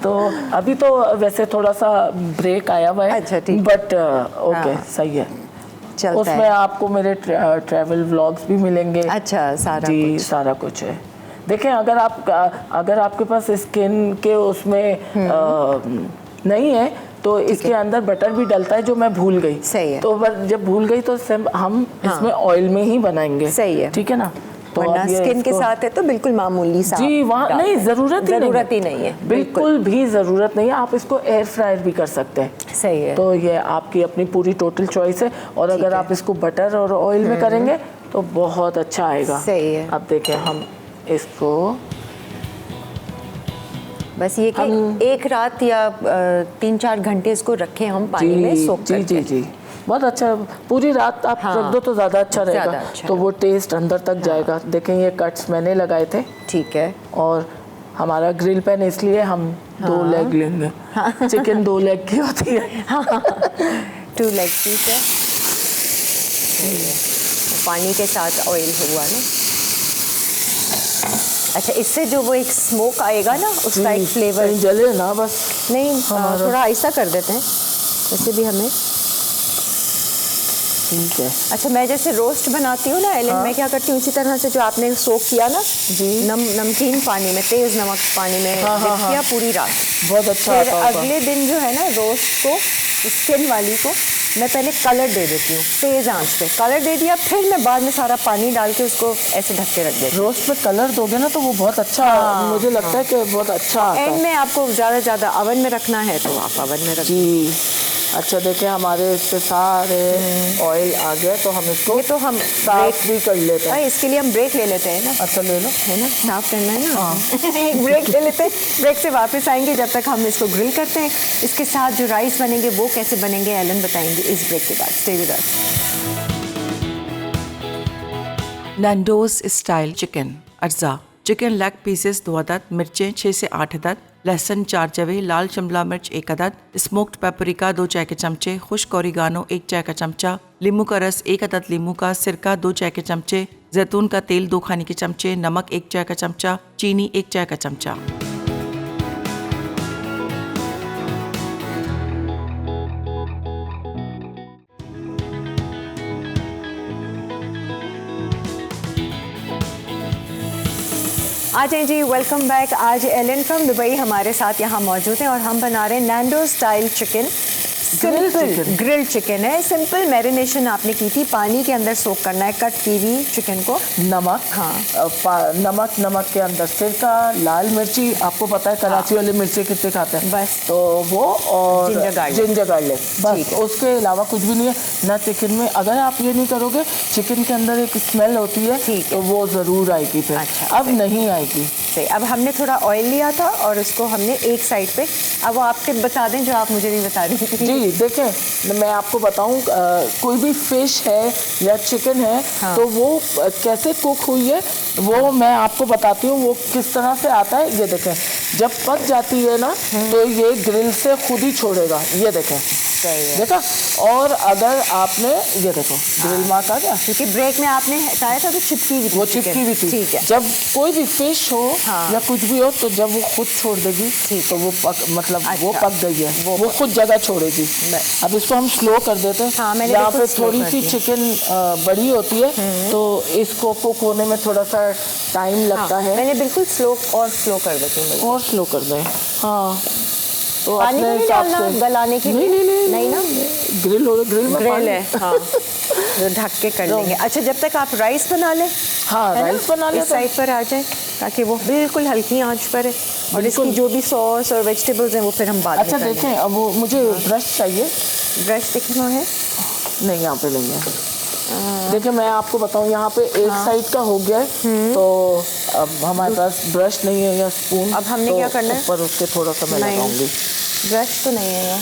तो अभी तो वैसे थोड़ा सा ब्रेक आया हुआ है। अच्छा, ठीक। बट ओके, सही है। चलता उसमें है। आपको मेरे ट्रैवल व्लॉग्स भी मिलेंगे। अच्छा, सारा जी कुछ। सारा कुछ है। देखें, अगर आपके पास स्किन के उसमें नहीं है तो इसके अंदर बटर भी डलता है, जो मैं भूल गई। सही है। तो जब भूल गई तो हम इसमें ऑयल में ही बनाएंगे। सही है। ठीक है ना। तो वरना अब ये स्किन के इसको- साथ है तो बिल्कुल मामूली सा जी वहाँ डाल नहीं, दें। ज़रूरत ही नहीं है। बिल्कुल भी ज़रूरत नहीं है। आप इसको एयर फ्रायर भी कर सकते हैं। सही है। तो ये आपकी अपनी पूरी टोटल चॉइस है। और अगर आप इसको बटर और ऑयल में करेंगे तो बहुत अच्छा आएगा। सही है। अब देखें, हम इसको बस ये कि एक रात या 3-4 घंटे इसको रखें हम पानी में सोख जी करके। जी बहुत अच्छा। पूरी रात आप हाँ, रख दो तो ज़्यादा अच्छा रहेगा। ज़्यादा अच्छा तो वो टेस्ट अंदर तक जाएगा। देखें, ये कट्स मैंने लगाए थे। ठीक है। और हमारा ग्रिल पैन, इसलिए हम 2 लेग लेंगे। चिकन 2 लेग की होती है। 2 लेग पीस है। पानी के साथ ऑयल हुआ ना। अच्छा, इससे जो वो एक स्मोक आएगा ना, उसका एक फ्लेवर कहीं जले ना बस। नहीं, थोड़ा आहिस्ता कर देते हैं वैसे भी हमें। ठीक है। अच्छा, मैं जैसे रोस्ट बनाती हूँ ना एलन, मैं क्या करती हूँ, इसी तरह से जो आपने सोक किया ना जी। नमकीन पानी में, तेज नमक पानी में dip किया पूरी रात। बहुत अच्छा फिर आता होगा। अगले दिन जो है ना रोस्ट को, स्किन वाली को मैं पहले कलर दे देती हूँ, तेज आंच पे कलर दे दिया, फिर मैं बाद में सारा पानी डाल के उसको ऐसे ढक के रख देती हूँ। रोस्ट में कलर दोगे ना तो वो बहुत अच्छा, मुझे लगता है कि बहुत अच्छा आता एंड है। में आपको ज़्यादा अवन में रखना है तो आप अवन में रख। जी। अच्छा, देखें, हमारे इस पे सारे ऑयल आ गया, तो हम इसको ये तो हम साफ भी कर लेते हैं। इसके लिए हम ब्रेक ले लेते हैं ना। अच्छा, ले लो। है ना, साफ करना है ना। एक ब्रेक ले लेते हैं, ब्रेक से वापस आएंगे। जब तक हम इसको ग्रिल करते हैं, इसके साथ जो राइस बनेंगे वो कैसे बनेंगे एलन बताएंगे इस ब्रेक के बाद। Stay with us. Nando's style chicken अज्जा। चिकन लेग पीसेस 2 अदद, मिर्चें 6 से 8 अदद, लहसुन 4 जवे, लाल शिमला मिर्च 1 अदद, स्मोक्ड पेपरिका 2 चाय के चमचे, खुश्क ओरिगानो 1 चाय का चमचा, लींबू का रस 1 अदद लींबू का, सिरका 2 चाय के चमचे, जैतून का तेल 2 खाने के चमचे, नमक 1 चाय का चमचा, चीनी 1 चाय का चमचा। आ जाए जी, वेलकम बैक। आज एलन फ्रॉम दुबई हमारे साथ यहाँ मौजूद हैं और हम बना रहे हैं Nando's style chicken. Simple grill chicken है। सिंपल मैरिनेशन आपने की थी, पानी के अंदर सोक करना है कट की हुई चिकन को। नमक, नमक के अंदर सिरका, लाल मिर्ची, आपको पता है कराची वाले मिर्ची कितने खाते हैं, बस तो वो, और जिंजर गार्लिक बस। उसके अलावा कुछ भी नहीं है ना चिकन में। अगर आप ये नहीं करोगे, चिकन के अंदर एक स्मेल होती है, तो वो ज़रूर आएगी फिर। अच्छा, अब नहीं आएगी। अब हमने थोड़ा ऑयल लिया था और उसको हमने एक साइड पे, अब वो आप टिप बता दें जो आप मुझे नहीं बता रही थी। जी देखें, मैं आपको बताऊं, कोई भी फिश है या चिकन है, तो वो कैसे कुक हुई है वो मैं आपको बताती हूँ। वो किस तरह से आता है, ये देखें। जब पक जाती है ना तो ये ग्रिल से खुद ही छोड़ेगा। ये देखें, देखा। और अगर आपने, ये देखो ग्रिल मार्क आ गया, क्योंकि ब्रेक में आपने हटाया था तो चिपकी हुई थी, वो चिपकी हुई थी। ठीक है। जब कोई भी फिश हो या कुछ भी हो, तो जब वो खुद छोड़ देगी तो वो मतलब वो पक गई है, वो खुद जगह छोड़ेगी। अब इसको हम स्लो कर देते हैं। यहाँ पे थोड़ी सी चिकन बड़ी होती है तो इसको कुक होने में थोड़ा सा टाइम लगता है। मैंने बिल्कुल स्लो कर देती हूँ, और स्लो कर दें। हाँ, तो पानी अपने नहीं हिसाब डालना से गलाने के लिए। नहीं ना, ग्रिल है। हाँ, तो ढक के कर लेंगे। अच्छा, जब तक आप राइस बना लें। हाँ, राइस बना लें, इस साइड पर आ जाए ताकि वो बिल्कुल हल्की आंच पर है, और इसकी जो भी सॉस और वेजिटेबल्स हैं वो फिर हम बाद में। अच्छा देखें, अब वो मुझे ब्रश चाहिए। ब्रश दिखना है? नहीं, यहाँ पे नहीं है। देखिए, मैं आपको बताऊँ, यहाँ पे एक साइड का हो गया है, तो अब हमारे पास ब्रश नहीं है या स्पून। अब हमने क्या करना है? ऊपर उसके थोड़ा सा मैं लगाऊंगी। ब्रश तो नहीं है यार।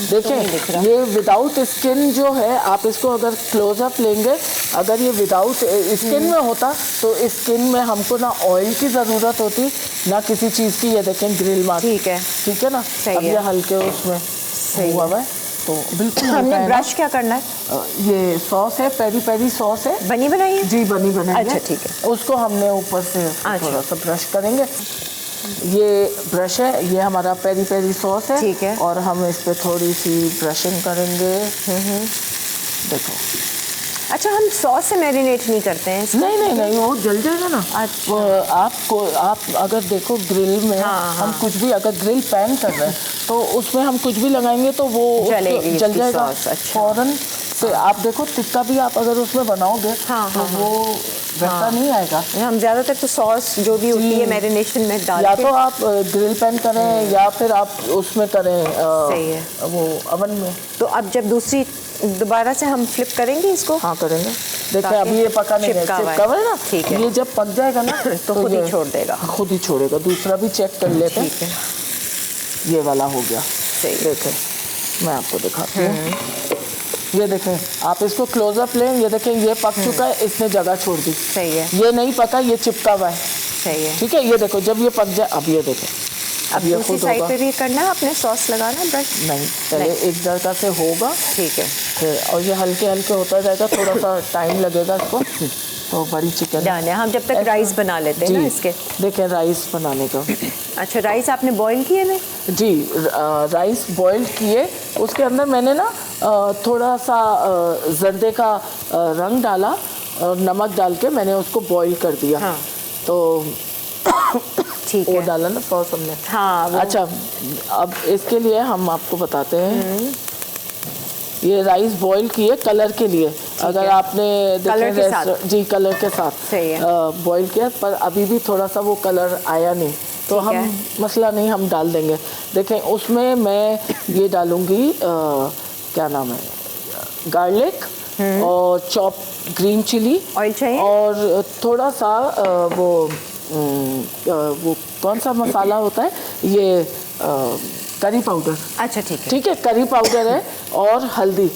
देखें, ये विदाउट स्किन जो है, आप इसको अगर क्लोजअप लेंगे, अगर ये विदाउट स्किन में होता तो स्किन में हमको ना ऑयल की ज़रूरत होती ना किसी चीज़ की। ये देखें ग्रिल मार्क, ठीक है ना। अब ये हल्के उसमें हुआ है तो बिल्कुल। हमने ब्रश क्या करना है? ये सॉस है, पेरी पेरी सॉस है, बनी बनाई है जी, बनी बनाई। अच्छा, ठीक है। उसको हमने ऊपर से थोड़ा सा ब्रश करेंगे। ये ब्रश है, ये हमारा पेरी पेरी सॉस है, ठीक है। और हम इस पे थोड़ी सी ब्रशिंग करेंगे। देखो, अच्छा, हम सॉस से मैरिनेट नहीं करते हैं इसको? नहीं, वो जल जाएगा ना। अच्छा। आप अगर देखो ग्रिल में हम कुछ भी, अगर ग्रिल पैन कर रहे हैं तो उसमें हम कुछ भी लगाएंगे तो वो जल जाएगा फौरन से। आप देखो टिक्का भी आप अगर उसमें बनाओगे तो वो वैसा नहीं आएगा। हम ज़्यादातर तो सॉस जो भी होती है मैरिनेशन में डालते हैं, या तो आप ग्रिल पैन करें या फिर आप उसमें करें सही है, वो अवन में। तो अब जब दोबारा से हम फ्लिप करेंगे इसको? हाँ करेंगे। देखिए अभी ये पका नहीं है, चिपका हुआ है ना। ठीक है, ये जब पक जाएगा ना तो खुद ही छोड़ देगा। खुद ही छोड़ेगा। दूसरा भी चेक कर लेते हैं। ठीक है, ये वाला हो गया। सही। देखें मैं आपको दिखाती हूँ। ये देखें, आप इसको क्लोजअप लें। ये देखें ये पक चुका है, इसने जगह छोड़ दी। सही है, ये नहीं पका, ये चिपका हुआ है। सही है, ठीक है। ये देखो जब ये पक जाए, अब ये देखें, अब ये दूसरी खुद साइड होगा। पे भी करना है अपने सॉस लगाना ब्रश? नहीं, पहले एक जगह से होगा। ठीक है, फिर और ये हल्के हल्के होता जाएगा, थोड़ा सा टाइम लगेगा इसको। तो बड़ी चिकन डन है। हम जब तक राइस बना लेते हैं ना इसके। देखें राइस बनाने का। अच्छा, राइस आपने बॉईल किए ना? जी, राइस बॉईल किए, उसके अंदर मैंने ना थोड़ा सा जर्दे का रंग डाला और नमक डाल के मैंने उसको बॉईल कर दिया। हाँ। तो ठीक वो है, डाला ना सॉस हमने। हाँ। अच्छा, अब इसके लिए हम आपको बताते हैं। ये राइस बॉईल किए कलर के लिए। अगर आपने कलर के साथ? जी, कलर के साथ सही है। बॉईल किया, पर अभी भी थोड़ा सा वो कलर आया नहीं, तो हम मसला नहीं, हम डाल देंगे। देखें उसमें मैं ये डालूंगी क्या नाम है, गार्लिक और चॉप ग्रीन चिली। ऑयल चाहिए? और थोड़ा सा वो कौन सा मसाला होता है ये, करी पाउडर। अच्छा, ठीक है, ठीक है, करी पाउडर है और हल्दी।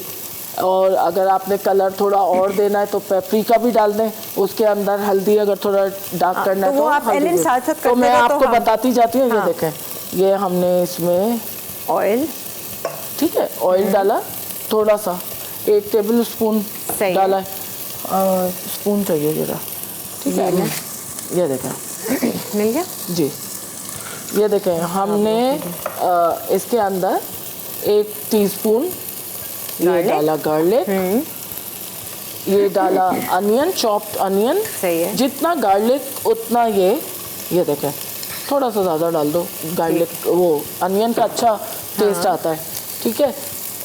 और अगर आपने कलर थोड़ा और देना है तो पेपरिका भी डाल दें उसके अंदर। हल्दी अगर थोड़ा डार्क करना है तो वो आप हल्दी एलन भी। साथ साथ तो मैं करते रहो तो आपको हम- बताती जाती हूँ। हाँ। ये देखें, ये हमने इसमें ऑयल, ठीक है ऑयल डाला, थोड़ा सा 1 टेबल स्पून सही है। डाला है। स्पून चाहिए जरा। ठीक है, ये देखें, मिल गया जी। ये देखें हमने इसके अंदर 1 टीस्पून ये डाला गार्लिक, ये डाला अनियन, चॉप्ड अनियन। सही है। जितना गार्लिक उतना ये देखें, थोड़ा सा ज़्यादा डाल दो गार्लिक, वो अनियन का अच्छा टेस्ट आता है। ठीक है।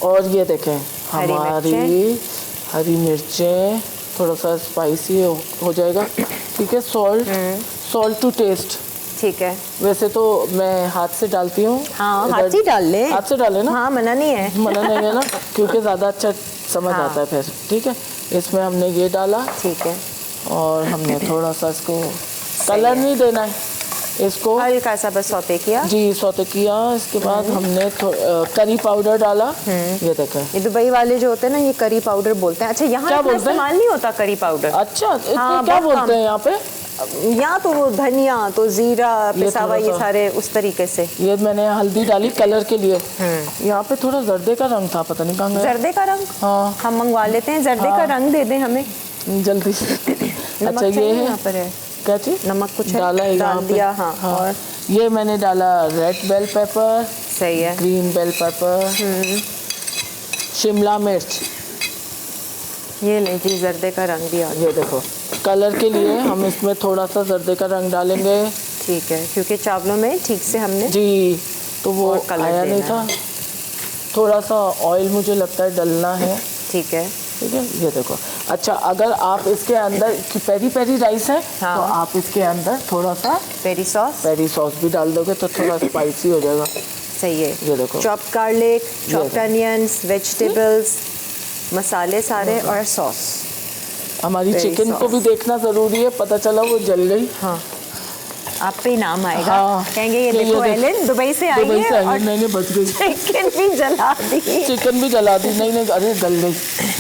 और ये देखें हमारी हरी मिर्चें, थोड़ा सा स्पाइसी हो जाएगा। ठीक है। Salt to taste. ठीक है। वैसे तो मैं हाथ से डालती हूँ। हाँ, हाथ ही डाल ले। हाथ से डाले ना। हाँ, मना नहीं है। मना नहीं है ना, क्योंकि ज़्यादा अच्छा समझ आता है फिर। ठीक है। इसमें हमने ये डाला। ठीक है। और हमने थोड़ा सा इसको कलर नहीं देना है, इसको हल्का सा बस सौते किया। जी सौते किया। इसके बाद हमने करी पाउडर डाला। ये देखें, ये दुबई वाले जो होते हैं ना, ये करी पाउडर बोलते हैं। अच्छा, यहाँ क्या इतना बोलते हैं? इस्तेमाल नहीं होता करी पाउडर। अच्छा, इसमें हाँ, क्या बहुत बोलते हैं यहाँ पे? यहाँ तो वो धनिया, तो जीरा पिसा हुआ, ये थोड़ा सा- सारे उस तरीके से। ये मैंने हल्दी डाली कलर के लिए। यहाँ पे थोड़ा जर्दे का रंग था, पता नहीं कहाँ गया। जर्दे का रंग? हाँ। हम मंगवा लेते हैं, जर्दे का रंग दे दें हमें। जल्दी से। नमक अच्छा, ये चाहिए है यहाँ पर है। क्या चीज़? नमक कुछ है? डाला है यहाँ डाल पे। दिया। हाँ। और ये मैंने डाला रेड बेल पेपर, सही है। ग्रीन बेल पेपर, शिमला मिर्च। ये ले जी, जर्दे का रंग दिया। ये देखो, कलर के लिए हम इसमें थोड़ा सा जर्दे का रंग डालेंगे। ठीक है, क्योंकि चावलों में ठीक से हमने जी, तो वो और कलर आया नहीं देना था। थोड़ा सा ऑयल मुझे लगता है डलना है। ठीक है। ठीक है। ये देखो। अच्छा, अगर आप इसके अंदर पेरी पेरी राइस है हाँ। तो आप इसके अंदर थोड़ा सा पेरी सॉस। पेरी सॉस भी डाल दोगे तो थोड़ा स्पाइसी हो जाएगा। सही है। ये देखो, चॉप्ड गार्लिक, चॉप्ड देखो। अनियंस, वेजिटेबल्स, मसाले सारे और सॉस। हमारी Very चिकन को sauce. भी देखना ज़रूरी है। पता चला वो जल गई। हाँ, आप पे नाम आएगा। हाँ। कहेंगे ये कि ये देखो देख- एलन दुबई से आई दुबई से है आई है, और नहीं बच गई। चिकन भी जला दी। चिकन भी जला दी। नहीं, अरे गल गई।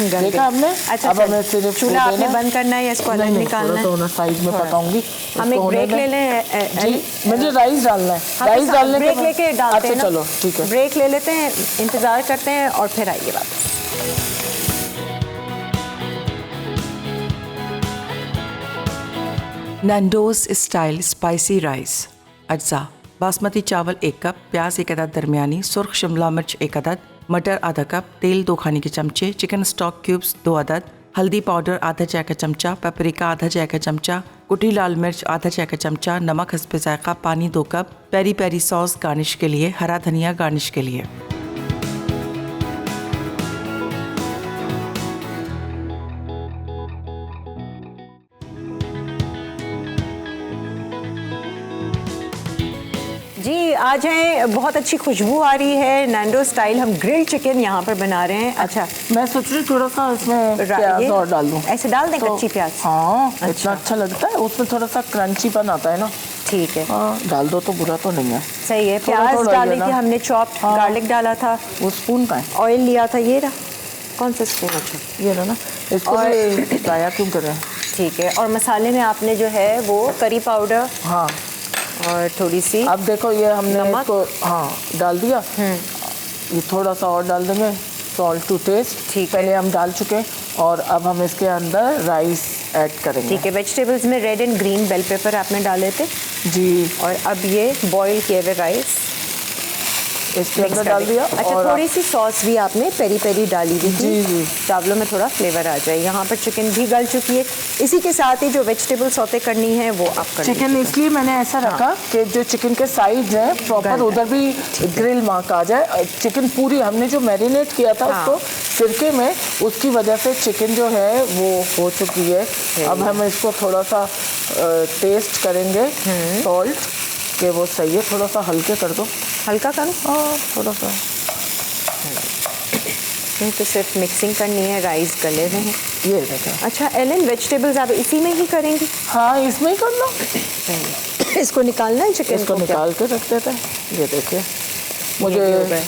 गल देखा गई। हमने। अच्छा, अब हमें सिर्फ चूल्हा वो आपने देना। बंद करना है या इसको अलग नहीं, निकालना थोड़ा है? सा साइड में पकाऊंगी। हम एक इसको ब्रेक होने ले दें। लें। जी, मुझे राइस डालना है। हाँ, तो राइस डालने ब्रेक के लेके डालते हैं अच्छा, ना। चलो ठीक है। ब्रेक ले लेते हैं, इंतजार करते हैं और फिर आइए वापस। Nando's style spicy rice. अज्जा: बासमती चावल 1 कप, प्याज 1 अदद दरमियानी, सुर्ख शिमला मिर्च 1 अदद, मटर आधा कप, तेल 2 खाने के चमचे, चिकन स्टॉक क्यूब्स 2 अदद, हल्दी पाउडर आधा चाय का चमचा, पेपरिका आधा चाय का चमचा, कुटी लाल मिर्च आधा चाय का चमचा, नमक हस्बे जायका, पानी 2 cup, peri peri sauce garnish के लिए, हरा धनिया गार्निश के लिए। जी आ जाए, बहुत अच्छी खुशबू आ रही है। नैंडो स्टाइल हम ग्रिल चिकन यहाँ पर बना रहे हैं। अच्छा, मैं सोच रही थोड़ा सा इसमें प्याज और डाल दूँ। ऐसे डाल दें कच्ची प्याज? हाँ, इतना अच्छा लगता है, उसमें थोड़ा सा क्रंचीपन आता है ना। ठीक है, हाँ, डाल दो तो बुरा तो नहीं है। सही है। प्याज डाली थी हमने, चॉप्ड गार्लिक डाला था। वो स्पून का है, ऑयल लिया था, ये रहा। कौन सा स्पून? अच्छा, ये रहा ना। इसको फ्राई क्यों कर रहे हैं? ठीक है। और मसाले में आपने जो है वो करी पाउडर, हाँ, और थोड़ी सी, अब देखो ये हमने इसको हाँ डाल दिया। ये थोड़ा सा और डाल देंगे, सॉल्ट टू टेस्ट। ठीक, पहले हम डाल चुके, और अब हम इसके अंदर राइस ऐड करेंगे। ठीक है। वेजिटेबल्स में red and green bell pepper आपने डाले थे जी, और अब ये बॉईल किए हुए राइस इसके अंदर डाल दिया। अच्छा, और थोड़ी सी सॉस भी आपने पेरी पेरी डाली हुई थी, जी जी, चावलों में थोड़ा फ्लेवर आ जाए। यहाँ पर चिकन भी गल चुकी है। इसी के साथ ही जो वेजिटेबल सौते करनी है वो आप कर चिकन इसलिए मैंने ऐसा रखा कि जो चिकन के साइड्स हैं प्रॉपर उधर भी ग्रिल मार्क आ जाए। चिकन पूरी हमने जो मैरिनेट किया था उसको सिरके में, उसकी वजह से चिकन जो है वो हो चुकी है। अब हम इसको थोड़ा सा टेस्ट करेंगे सॉल्ट कि वो सही है। थोड़ा सा हल्के कर दो। हल्का करो? हाँ, थोड़ा सा। नहीं तो सिर्फ मिक्सिंग करनी है, राइस गले हुए हैं। ये देखें। अच्छा एलन, वेजिटेबल्स आप इसी में ही करेंगी? हाँ, इसमें ही कर लो। इसको निकालना है चिकन इसको को? निकाल के रख देते हैं। ये देखिए, मुझे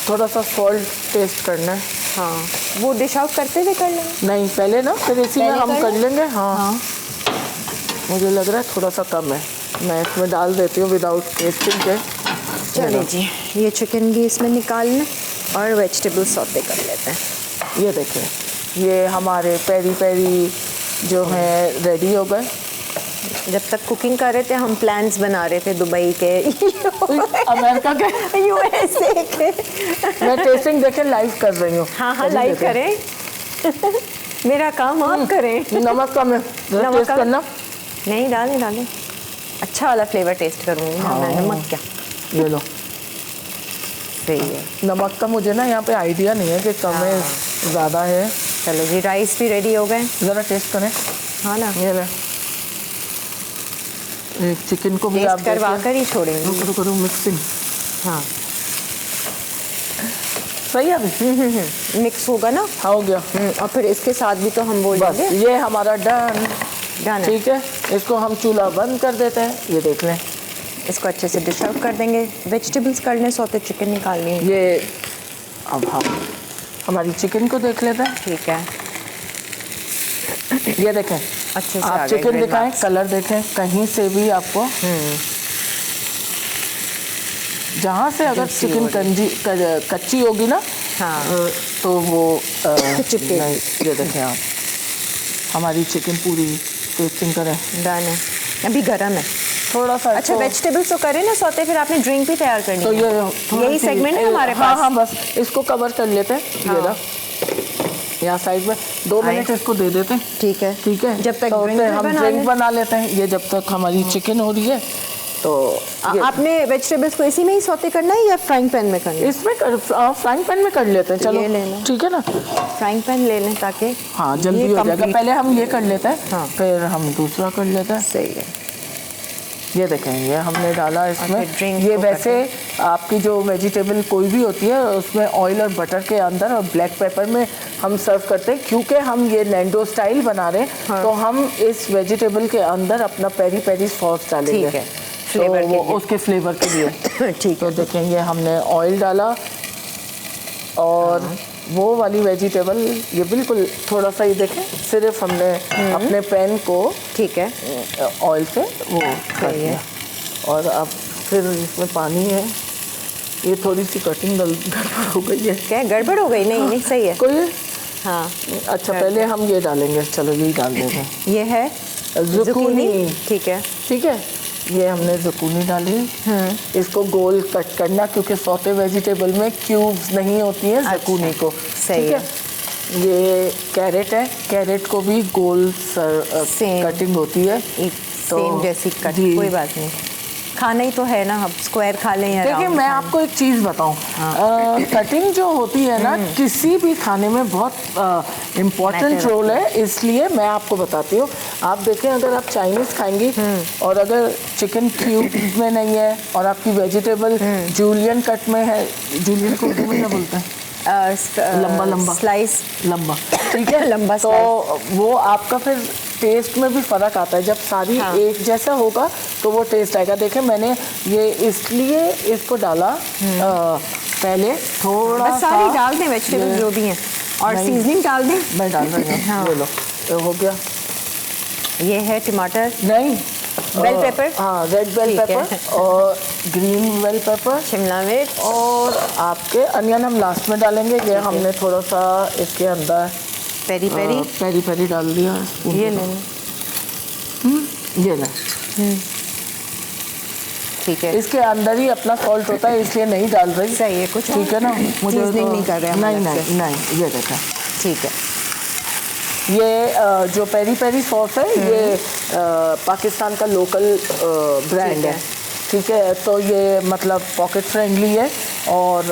थोड़ा सा सॉल्ट टेस्ट करना है। हाँ, वो डिश आउट करते हुए कर लेंगे? नहीं, पहले ना, फिर इसी में हम कर लेंगे। हाँ, मुझे लग रहा है थोड़ा सा कम है, मैं इसमें डाल देती हूँ विदाउट टेस्टिंग के। चलिए जी, ये चिकन भी इसमें निकाल लें और वेजिटेबल सौते कर लेते हैं। ये देखिए, ये हमारे पेरी पेरी जो है रेडी हो गए। जब तक कुकिंग कर रहे थे हम प्लान्स बना रहे थे दुबई के, अमेरिका के, यूएसए के। मैं टेस्टिंग देखे लाइव कर रही हूँ। हाँ हाँ, लाइव करें। मेरा काम आप करें। नमक कम है, नमक टेस्ट कम? करना। नहीं, डालें डालें, अच्छा वाला फ्लेवर टेस्ट करूँगी। हाँ, नमक क्या, ये लो। सही है। नमक का मुझे ना यहाँ पे आइडिया नहीं है कि कम है ज़्यादा है। चलो जी, राइस भी रेडी हो गए। ज़रा टेस्ट करें। हाँ ना, ये ले, चिकन को भी आप टेस्ट करवा कर ही छोड़ेंगे। रुको रुको, मिक्सिंग। हाँ, सही है अभी? मिक्स होगा ना? हाँ, हो गया। और फिर इसके साथ भी तो हम बस बोलेंगे ये हमारा डन। डन। ठीक है, इसको हम चूल्हा बंद कर देते हैं। ये देख लें, इसको अच्छे से डिश आउट कर देंगे। वेजिटेबल्स कर लें, सौते चिकन निकाल लें। ये अब हम हमारी चिकन को देख लेते हैं। ठीक है, ये देखें, अच्छे से आप चिकन दिखाएं, कलर देखें, कहीं से भी आपको जहाँ से अगर चिकन कच्ची होगी ना, हाँ, तो वो चिपकेगी। नहीं। ये देखें आप, हमारी चिकन पूरी टेस्टिंग करें। डन है, अभी गरम है थोड़ा सा। अच्छा, वेजिटेबल्स तो करें ना सौते, फिर आपने ड्रिंक भी तैयार करनी तो है। ये यही सेगमेंट है हमारे हाँ पास। हाँ, बस इसको कवर कर लेते हैं। ये रहा यहाँ साइड में, 2 मिनट इसको दे देते हैं। ठीक है, ठीक है, जब तक तो ड्रिंक हम ड्रिंक बना लेते हैं। ये जब तक हमारी चिकन हो रही है, तो आपने वेजिटेबल्स को इसी में ही सौते करना है या फ्राइंग पैन में करना है? इसमें फ्राइंग पैन में कर लेते हैं। चलो ये ले लो। ठीक है ना, फ्राइंग पैन ले लें ताकि हाँ जल्दी ये हो जाएगा। complete- पहले हम ये कर लेते हैं, हाँ। फिर हम दूसरा कर लेते हैं। सही है। ये देखें, ये हमने डाला इसमें। फिर drink ये को वैसे आपकी जो वेजिटेबल कोई भी होती है उसमें ऑयल और बटर के अंदर और ब्लैक पेपर में हम सर्व करते हैं। क्योंकि हम ये नैंडो स्टाइल बना रहे हैं, हाँ। तो हम इस वेजिटेबल के अंदर अपना पेरी पेरी सॉस डालेंगे। ठीक है, तो फ्लेवर वो उसके फ्लेवर के लिए। ठीक तो देखें, ये हमने ऑयल डाला और वो वाली वेजिटेबल ये बिल्कुल थोड़ा सा ही देखें, सिर्फ हमने अपने पैन को ठीक है, ऑयल से वो कर दिया। और अब फिर इसमें पानी है। ये थोड़ी सी कटिंग गड़बड़ हो गई है। क्या गड़बड़ हो गई? नहीं नहीं, सही है। कोई हाँ, अच्छा, पहले हम ये डालेंगे। चलो यही डाल देते हैं। ये है ज़ुकूनी। ठीक है, ठीक है, ये हमने ज़ुकूनी डाली। इसको गोल कट करना, क्योंकि सौते वेजिटेबल में क्यूब्स नहीं होती हैं ज़ुकूनी को। सही ठीक है। ये कैरेट है, कैरेट को भी गोल कटिंग होती है, सेम जैसी कट, कोई बात नहीं, खाना ही तो है ना, हम स्क्वायर खा लें या देखिए मैं आपको एक चीज़ बताऊं, कटिंग जो होती है ना किसी भी खाने में बहुत इम्पोर्टेंट रोल है, इसलिए मैं आपको बताती हूँ। आप देखें अगर आप चाइनीज़ खाएंगी और अगर चिकन क्यूब में नहीं है और आपकी वेजिटेबल जूलियन कट में है, जूलियन को उर्दू में क्या बोलते हैं, लंबा लंबा स्लाइस, लंबा, ठीक है लंबा तो वो आपका फिर टेस्ट में भी फ़र्क आता है। जब सारी एक जैसा होगा तो वो टेस्ट आएगा। देखें मैंने ये इसलिए इसको डाला, पहले थोड़ा बस सारी डाल दें वेजिटेबल जो भी हैं और सीजनिंग डाल दें। मैं डाल रही हूँ, ये लो ये हो गया। ये है टमाटर, नहीं बेल पेपर, हाँ रेड बेल पेपर और ग्रीन बेल पेपर, शिमला मिर्च और आपके अनियन हम लास्ट में डालेंगे। ये हमने थोड़ा सा इसके अंदर पेरी पेरी, पेरी पेरी डाल दिया, ये लें, ये लें, ठीक है। इसके अंदर ही अपना सॉल्ट होता है इसलिए नहीं डाल रही, सही है, कुछ ठीक है ना, मुझे सीजनिंग नहीं कर रहे हैं, नहीं नहीं नहीं, ये देखा, ठीक है। ये जो पेरी पेरी सॉस है ये पाकिस्तान का लोकल ब्रांड है, ठीक है, तो ये मतलब पॉकेट फ्रेंडली है। और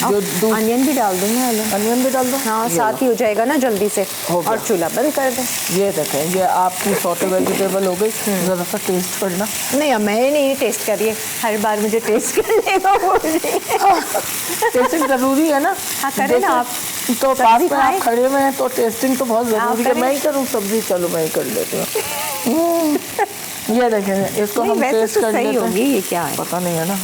जो अनियन भी डाल दूँगा, अनियन भी डाल दो, हाँ साथ ही हो जाएगा ना जल्दी से, और चूल्हा बंद कर दें। ये देखें ये आपकी सॉटे वेजिटेबल हो गई। ज़रा सा टेस्ट करना। नहीं अब मैं नहीं टेस्ट करिए, हर बार मुझे टेस्ट करने को बोल रही है। टेस्टिंग ज़रूरी है ना, हाँ करें ना आप, तो पास में आप खड़े हुए हैं तो टेस्टिंग तो बहुत ज़रूरी है। करें। मैं ही करूँ सब्जी, चलो मैं ही कर लेती हूँ। ये देखें इसको हम टेस्ट तो कर सही लेते होगी, हैं, ये क्या है, पता नहीं है ना।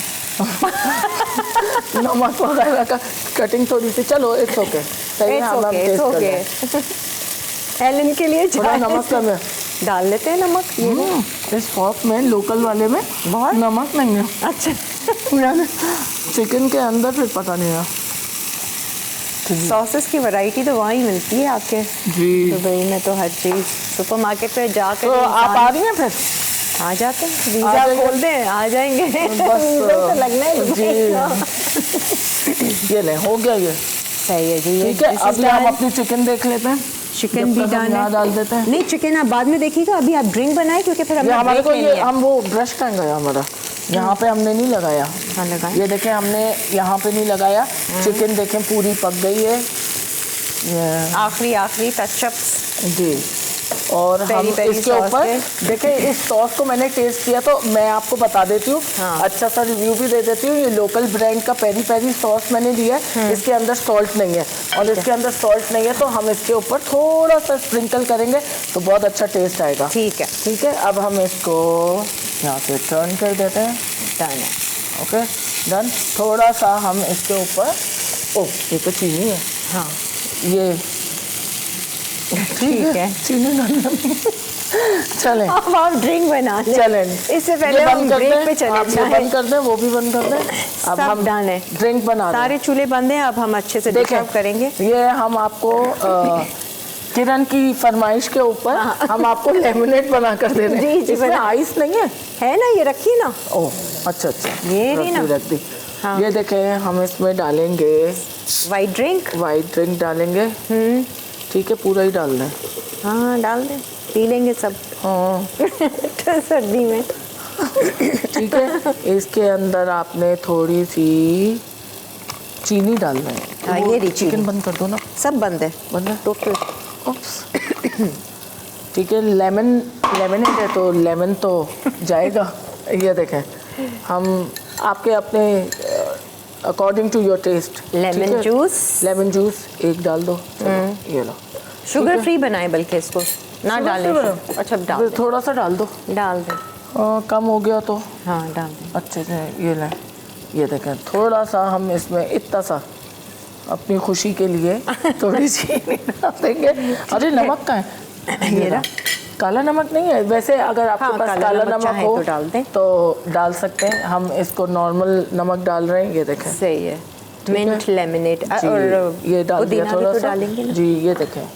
नमक वगैरह का कटिंग थोड़ी सी, चलो इट्स ओके, सही है, हम टेस्ट कर लें। एलन के लिए थोड़ा नमक कम है, डाल लेते हैं नमक। ये इस सॉस में लोकल वाले में बहुत नमक नहीं है। अच्छा, चिकन के अंदर फिर पता नहीं है। सॉसेस की वैरायटी तो वहाँ ही मिलती है आपके जी, दुबई में, तो हर चीज़ सुपरमार्केट पे जाकर तो आप आ रही हैं फिर? आ जाते हैं, वीज़ा खोल दें आ जाएंगे। बस वीज़ा तो लगना है जी। ये ले हो गया ये, सही है जी। ठीक है, अब हम अपनी चिकन देख लेते हैं। चिकन भी डाल देते हैं। नहीं चिकन आप बाद में देखिएगा, अभी आप ड्रिंक बनाए क्योंकि फिर हमारे को ये हम वो ब्रश कहाँ गया हमारा, यहाँ पे हमने नहीं लगाया। हाँ लगाया, ये देखें हमने यहाँ पे नहीं लगाया। चिकन देखें पूरी पक गई है, आखिरी टचअप्स जी। और हम इसके ऊपर देखें, इस सॉस को मैंने टेस्ट किया तो मैं आपको बता देती हूँ, अच्छा सा रिव्यू भी दे देती हूँ। ये लोकल ब्रांड का पेरी पेरी सॉस मैंने लिया है, इसके अंदर सॉल्ट नहीं है, और इसके अंदर सॉल्ट नहीं है तो हम इसके ऊपर थोड़ा सा स्प्रिंकल करेंगे तो बहुत अच्छा टेस्ट आएगा। ठीक है, ठीक है, अब हम इसको यहाँ से टर्न कर देते हैं। डन है, ओके डन। थोड़ा सा हम इसके ऊपर, ओह ये तो चीनी है, हाँ ये ठीक है, चीनी डालना चलें, अब आप ड्रिंक बना लें। चलें, इससे पहले हम ब्रेक पे चले जाएं। बंद कर दें, वो भी बंद कर दें। अब हम डन है, ड्रिंक बना रहे हैं। सारे चूल्हे बंद हैं, अब हम अच्छे से डिस्टर्ब करेंगे। ये हम आपको किरण की फरमाइश के ऊपर हम आपको लेमनेड बना कर दे रहे हैं। जी, इसमें आइस नहीं है ना, ये रखी ना, ओह अच्छा अच्छा, ये नहीं ना, रख दी। ये देखें हम इसमें डालेंगे वाइट ड्रिंक डालेंगे, ठीक है, पूरा ही डाल दें। हाँ डाल दें, पी लेंगे सब हाँ सर्दी में। ठीक है, इसके अंदर आपने थोड़ी सी चीनी डालना है। हाँ, ये रही चिकन चीनी। बंद कर दो ना, सब बंद है, बंद है टोटल। ठीक है, लेमनेड है तो लेमन तो जाएगा। ये देखें हम आपके अपने according to your taste lemon juice एक डाल दो, ये लो। शुगर फ्री बनाए, बल्कि इसको ना डालें। अच्छा डाल दें, थोड़ा सा डाल दो, कम हो गया तो हाँ डाल दें। अच्छे से ये लें। ये देखें थोड़ा सा हम इसमें इतना सा अपनी खुशी के लिए थोड़ी सी डाल देंगे। अरे नमक का है ये ना, काला नमक नहीं है वैसे, अगर आपके पास काला नमक हो तो डाल दें, तो डाल सकते हैं। हम इसको नॉर्मल नमक डाल रहे हैं। ये देखें सही है, मिंट लेमनेड और ये डाल दिया थोड़ा तो सा डालेंगे ना। जी। ये देखें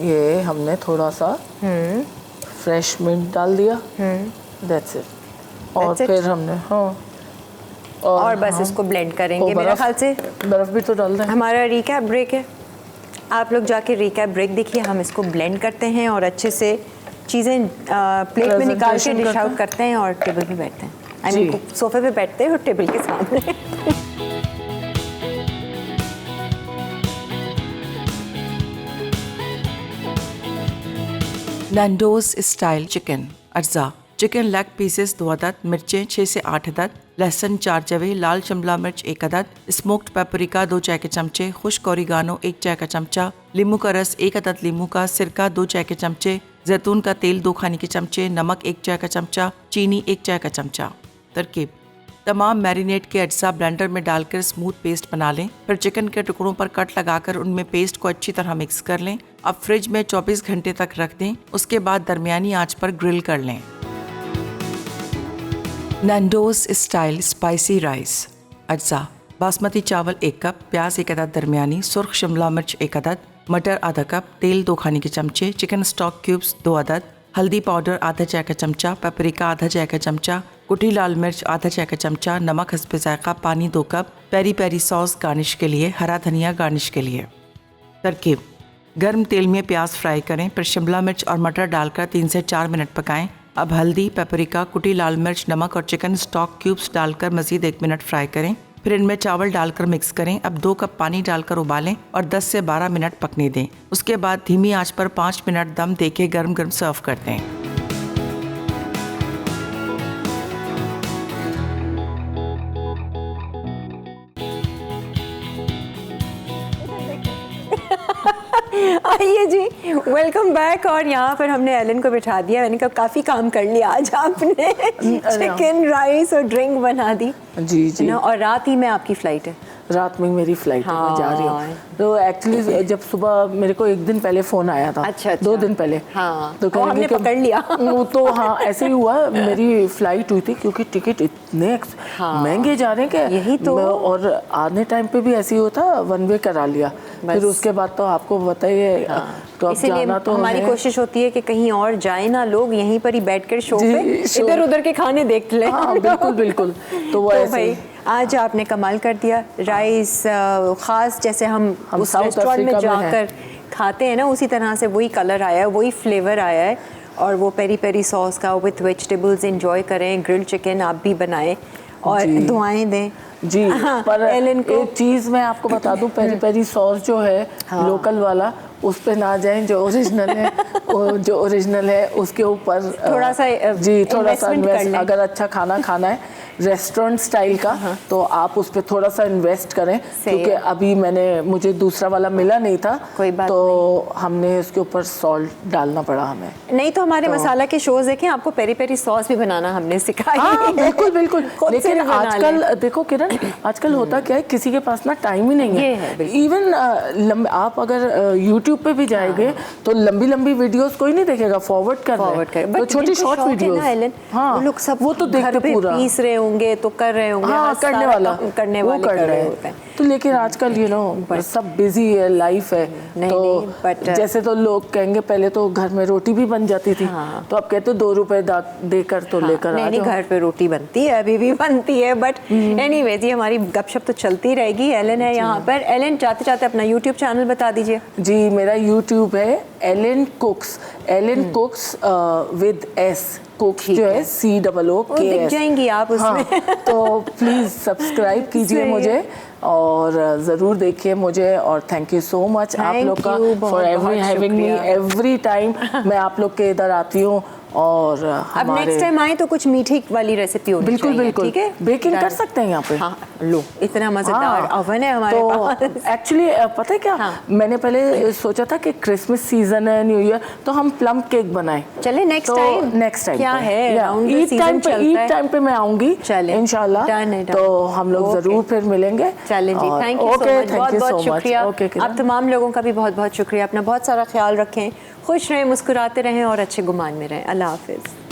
ये हमने थोड़ा सा फ्रेश मिंट डाल दिया, दैट्स इट। और फिर हमने और बस इसको ब्लेंड करेंगे। मेरे ख्याल से बर्फ भी तो डाल दें। हमारा रिकैप ब्रेक है, आप लोग जाके रिकैप ब्रेक देखिए, हम इसको ब्लेंड करते हैं और अच्छे से चीज़ें प्लेट में निकाल के डिश आउट करते हैं और टेबल पे बैठते हैं। आई मीन सोफे पे बैठते हैं और टेबल के सामने। नैंडोज स्टाइल चिकन अज्जा चिकन लेग पीसेस 2 अदद, मिर्चें 6 से 8 अदद, लहसुन 4 जवे, लाल शिमला मिर्च 1 अदद, स्मोक्ड पेपरिका 2 चाय के चमचे, खुश्क ओरिगानो 1 चाय का चमचा, नींबू का रस 1 अदद नींबू का, सिरका 2 चाय के चमचे, जैतून का तेल 2 खाने के चमचे, नमक 1 चाय का चमचा, चीनी 1 चाय का चमचा। तरकीब: तमाम मैरिनेट के अज्जा ब्लेंडर में डालकर स्मूथ पेस्ट बना लें। फिर चिकन के टुकड़ों पर कट लगाकर उनमें पेस्ट को अच्छी तरह मिक्स कर लें। अब फ्रिज में 24 घंटे तक रख दें। उसके बाद दरमियानी आंच पर ग्रिल कर लें। नैंडोज स्टाइल स्पाइसी राइस अज्जा: बासमती चावल 1 कप, प्याज 1 अदद दरमियानी, सुर्ख शिमला मिर्च 1 अदद, मटर आधा कप, तेल 2 खाने के चमचे, चिकन स्टॉक क्यूब्स 2 अदद, हल्दी पाउडर आधा चाय का चमचा, पेपरिका आधा चाय का चमचा, कुटी लाल मिर्च आधा चाय का चमचा, नमक हस्बे जायका, पानी 2 cup, peri peri sauce garnish के लिए, हरा धनिया गार्निश के लिए। तरकीब: गर्म तेल में प्याज फ्राई करें, फिर शिमला मिर्च और मटर डालकर 3 से 4 मिनट पकाएं। अब हल्दी, पेपरिका, कुटी लाल मिर्च, नमक और चिकन स्टॉक क्यूब्स डालकर मज़ीद 1 मिनट फ्राई करें। फिर इनमें चावल डालकर मिक्स करें। अब 2 कप पानी डालकर उबालें और 10 से 12 मिनट पकने दें। उसके बाद धीमी आंच पर 5 मिनट दम देके गर्म गर्म सर्व कर दें। आइए जी, वेलकम बैक। और यहाँ पर हमने एलन को बिठा दिया। मैंने कहा काफ़ी काम कर लिया आज आपने। चिकन राइस और ड्रिंक बना दी जी जी। और रात ही में आपकी फ़्लाइट है। रात में मेरी फ्लाइट है, मैं जा रही हूँ। तो एक्चुअली जब सुबह मेरे को 1 दिन पहले फ़ोन आया था। अच्छा। 2 दिन पहले। हाँ, तो हमने पकड़ लिया। तो हाँ, ऐसे ही हुआ। मेरी फ्लाइट हुई थी क्योंकि टिकट इतने महंगे जा रहे हैं कि यही तो। और आने टाइम पे भी ऐसे ही होता, 1 वे करा लिया। फिर उसके बाद तो आपको बताइए। तो अब जाना तो हमारी कोशिश होती है कि कहीं और जाए ना, लोग यहीं पर ही बैठकर शो पे इधर उधर के खाने देख लें। हाँ, बिल्कुल बिल्कुल। तो वो ऐसे आज आपने कमाल कर दिया। राइस ख़ास जैसे हम उस रेस्टोरेंट में जाकर खाते हैं ना, उसी तरह से वही कलर आया है, वही फ्लेवर आया है। और वो पेरी पेरी सॉस का विथ वेजिटेबल्स एंजॉय करें। ग्रिल्ड चिकन आप भी बनाएं और दुआएं दें जी। पर एक चीज़ मैं आपको बता दूं, पेरी पेरी सॉस जो है लोकल वाला, उस पे ना जाएं। जो ओरिजिनल है उसके ऊपर थोड़ा सा इन्वेस्ट। अगर अच्छा खाना खाना है रेस्टोरेंट स्टाइल का, तो आप उस पे थोड़ा सा इन्वेस्ट करें। क्योंकि अभी मुझे दूसरा वाला मिला नहीं था, कोई बात तो हमने उसके ऊपर सॉल्ट डालना पड़ा हमें। नहीं तो हमारे मसाला के शोज देखें, आपको पेरी पेरी सॉस भी बनाना हमने सिखाई। हाँ, बिल्कुल बिल्कुल। लेकिन आजकल देखो किरण, आजकल होता क्या है, किसी के पास ना टाइम ही नहीं है। इवन आप अगर यूट्यूब पे भी जाएंगे तो लंबी लंबी वीडियोस कोई नहीं देखेगा, फॉरवर्ड कर तो छोटी शॉर्ट वीडियोस। हाँ, लोग सब वो तो देखते पूरा पीस रहे होंगे तो कर रहे होंगे। हाँ, करने वाले कर रहे होते हैं। तो लेकिन आजकल सब बिजी है, लाइफ है। तो जैसे तो लोग कहेंगे पहले तो घर में रोटी भी बन जाती थी। तो अब कहते 2 रुपए देकर तो लेकर आ जाओ। घर पे रोटी बनती है, अभी भी बनती है। बट एनीवेज, ये हमारी गपशप तो चलती रहेगी। एलन है यहाँ पर। एलन, चाहते चाहते अपना यूट्यूब चैनल बता दीजिए। जी, मेरा यूट्यूब है Ellen Cooks. Ellen Cooks with S। Cooks जो है COOKS। दिख जाएंगी आप उसमें। हाँ, तो प्लीज़ सब्सक्राइब कीजिए मुझे और ज़रूर देखिए मुझे। और थैंक यू सो मच आप लोग का for having me every time. मैं आप लोग के इधर आती हूँ। और अब नेक्स्ट टाइम आए तो कुछ मीठी वाली रेसिपी होनी चाहिए। बिल्कुल बिल्कुल, ठीक है। बेकिंग कर सकते हैं यहाँ पे। हाँ, लो, इतना मजेदार ओवन है हमारे पास। एक्चुअली पता है क्या, मैंने पहले सोचा था कि क्रिसमस सीजन है, न्यू ईयर, तो हम प्लम केक बनाएं। चले नेक्स्ट टाइम क्या है, ईद टाइम पे मैं आऊंगी इंशाल्लाह। तो हम लोग जरूर फिर मिलेंगे। चलें जी, थैंक यू सो मच, बहुत बहुत शुक्रिया। आप तमाम लोगों का भी बहुत बहुत शुक्रिया। अपना बहुत सारा ख्याल रखें, खुश रहें, मुस्कुराते रहें और अच्छे गुमान में रहें। अल्लाह हाफिज़।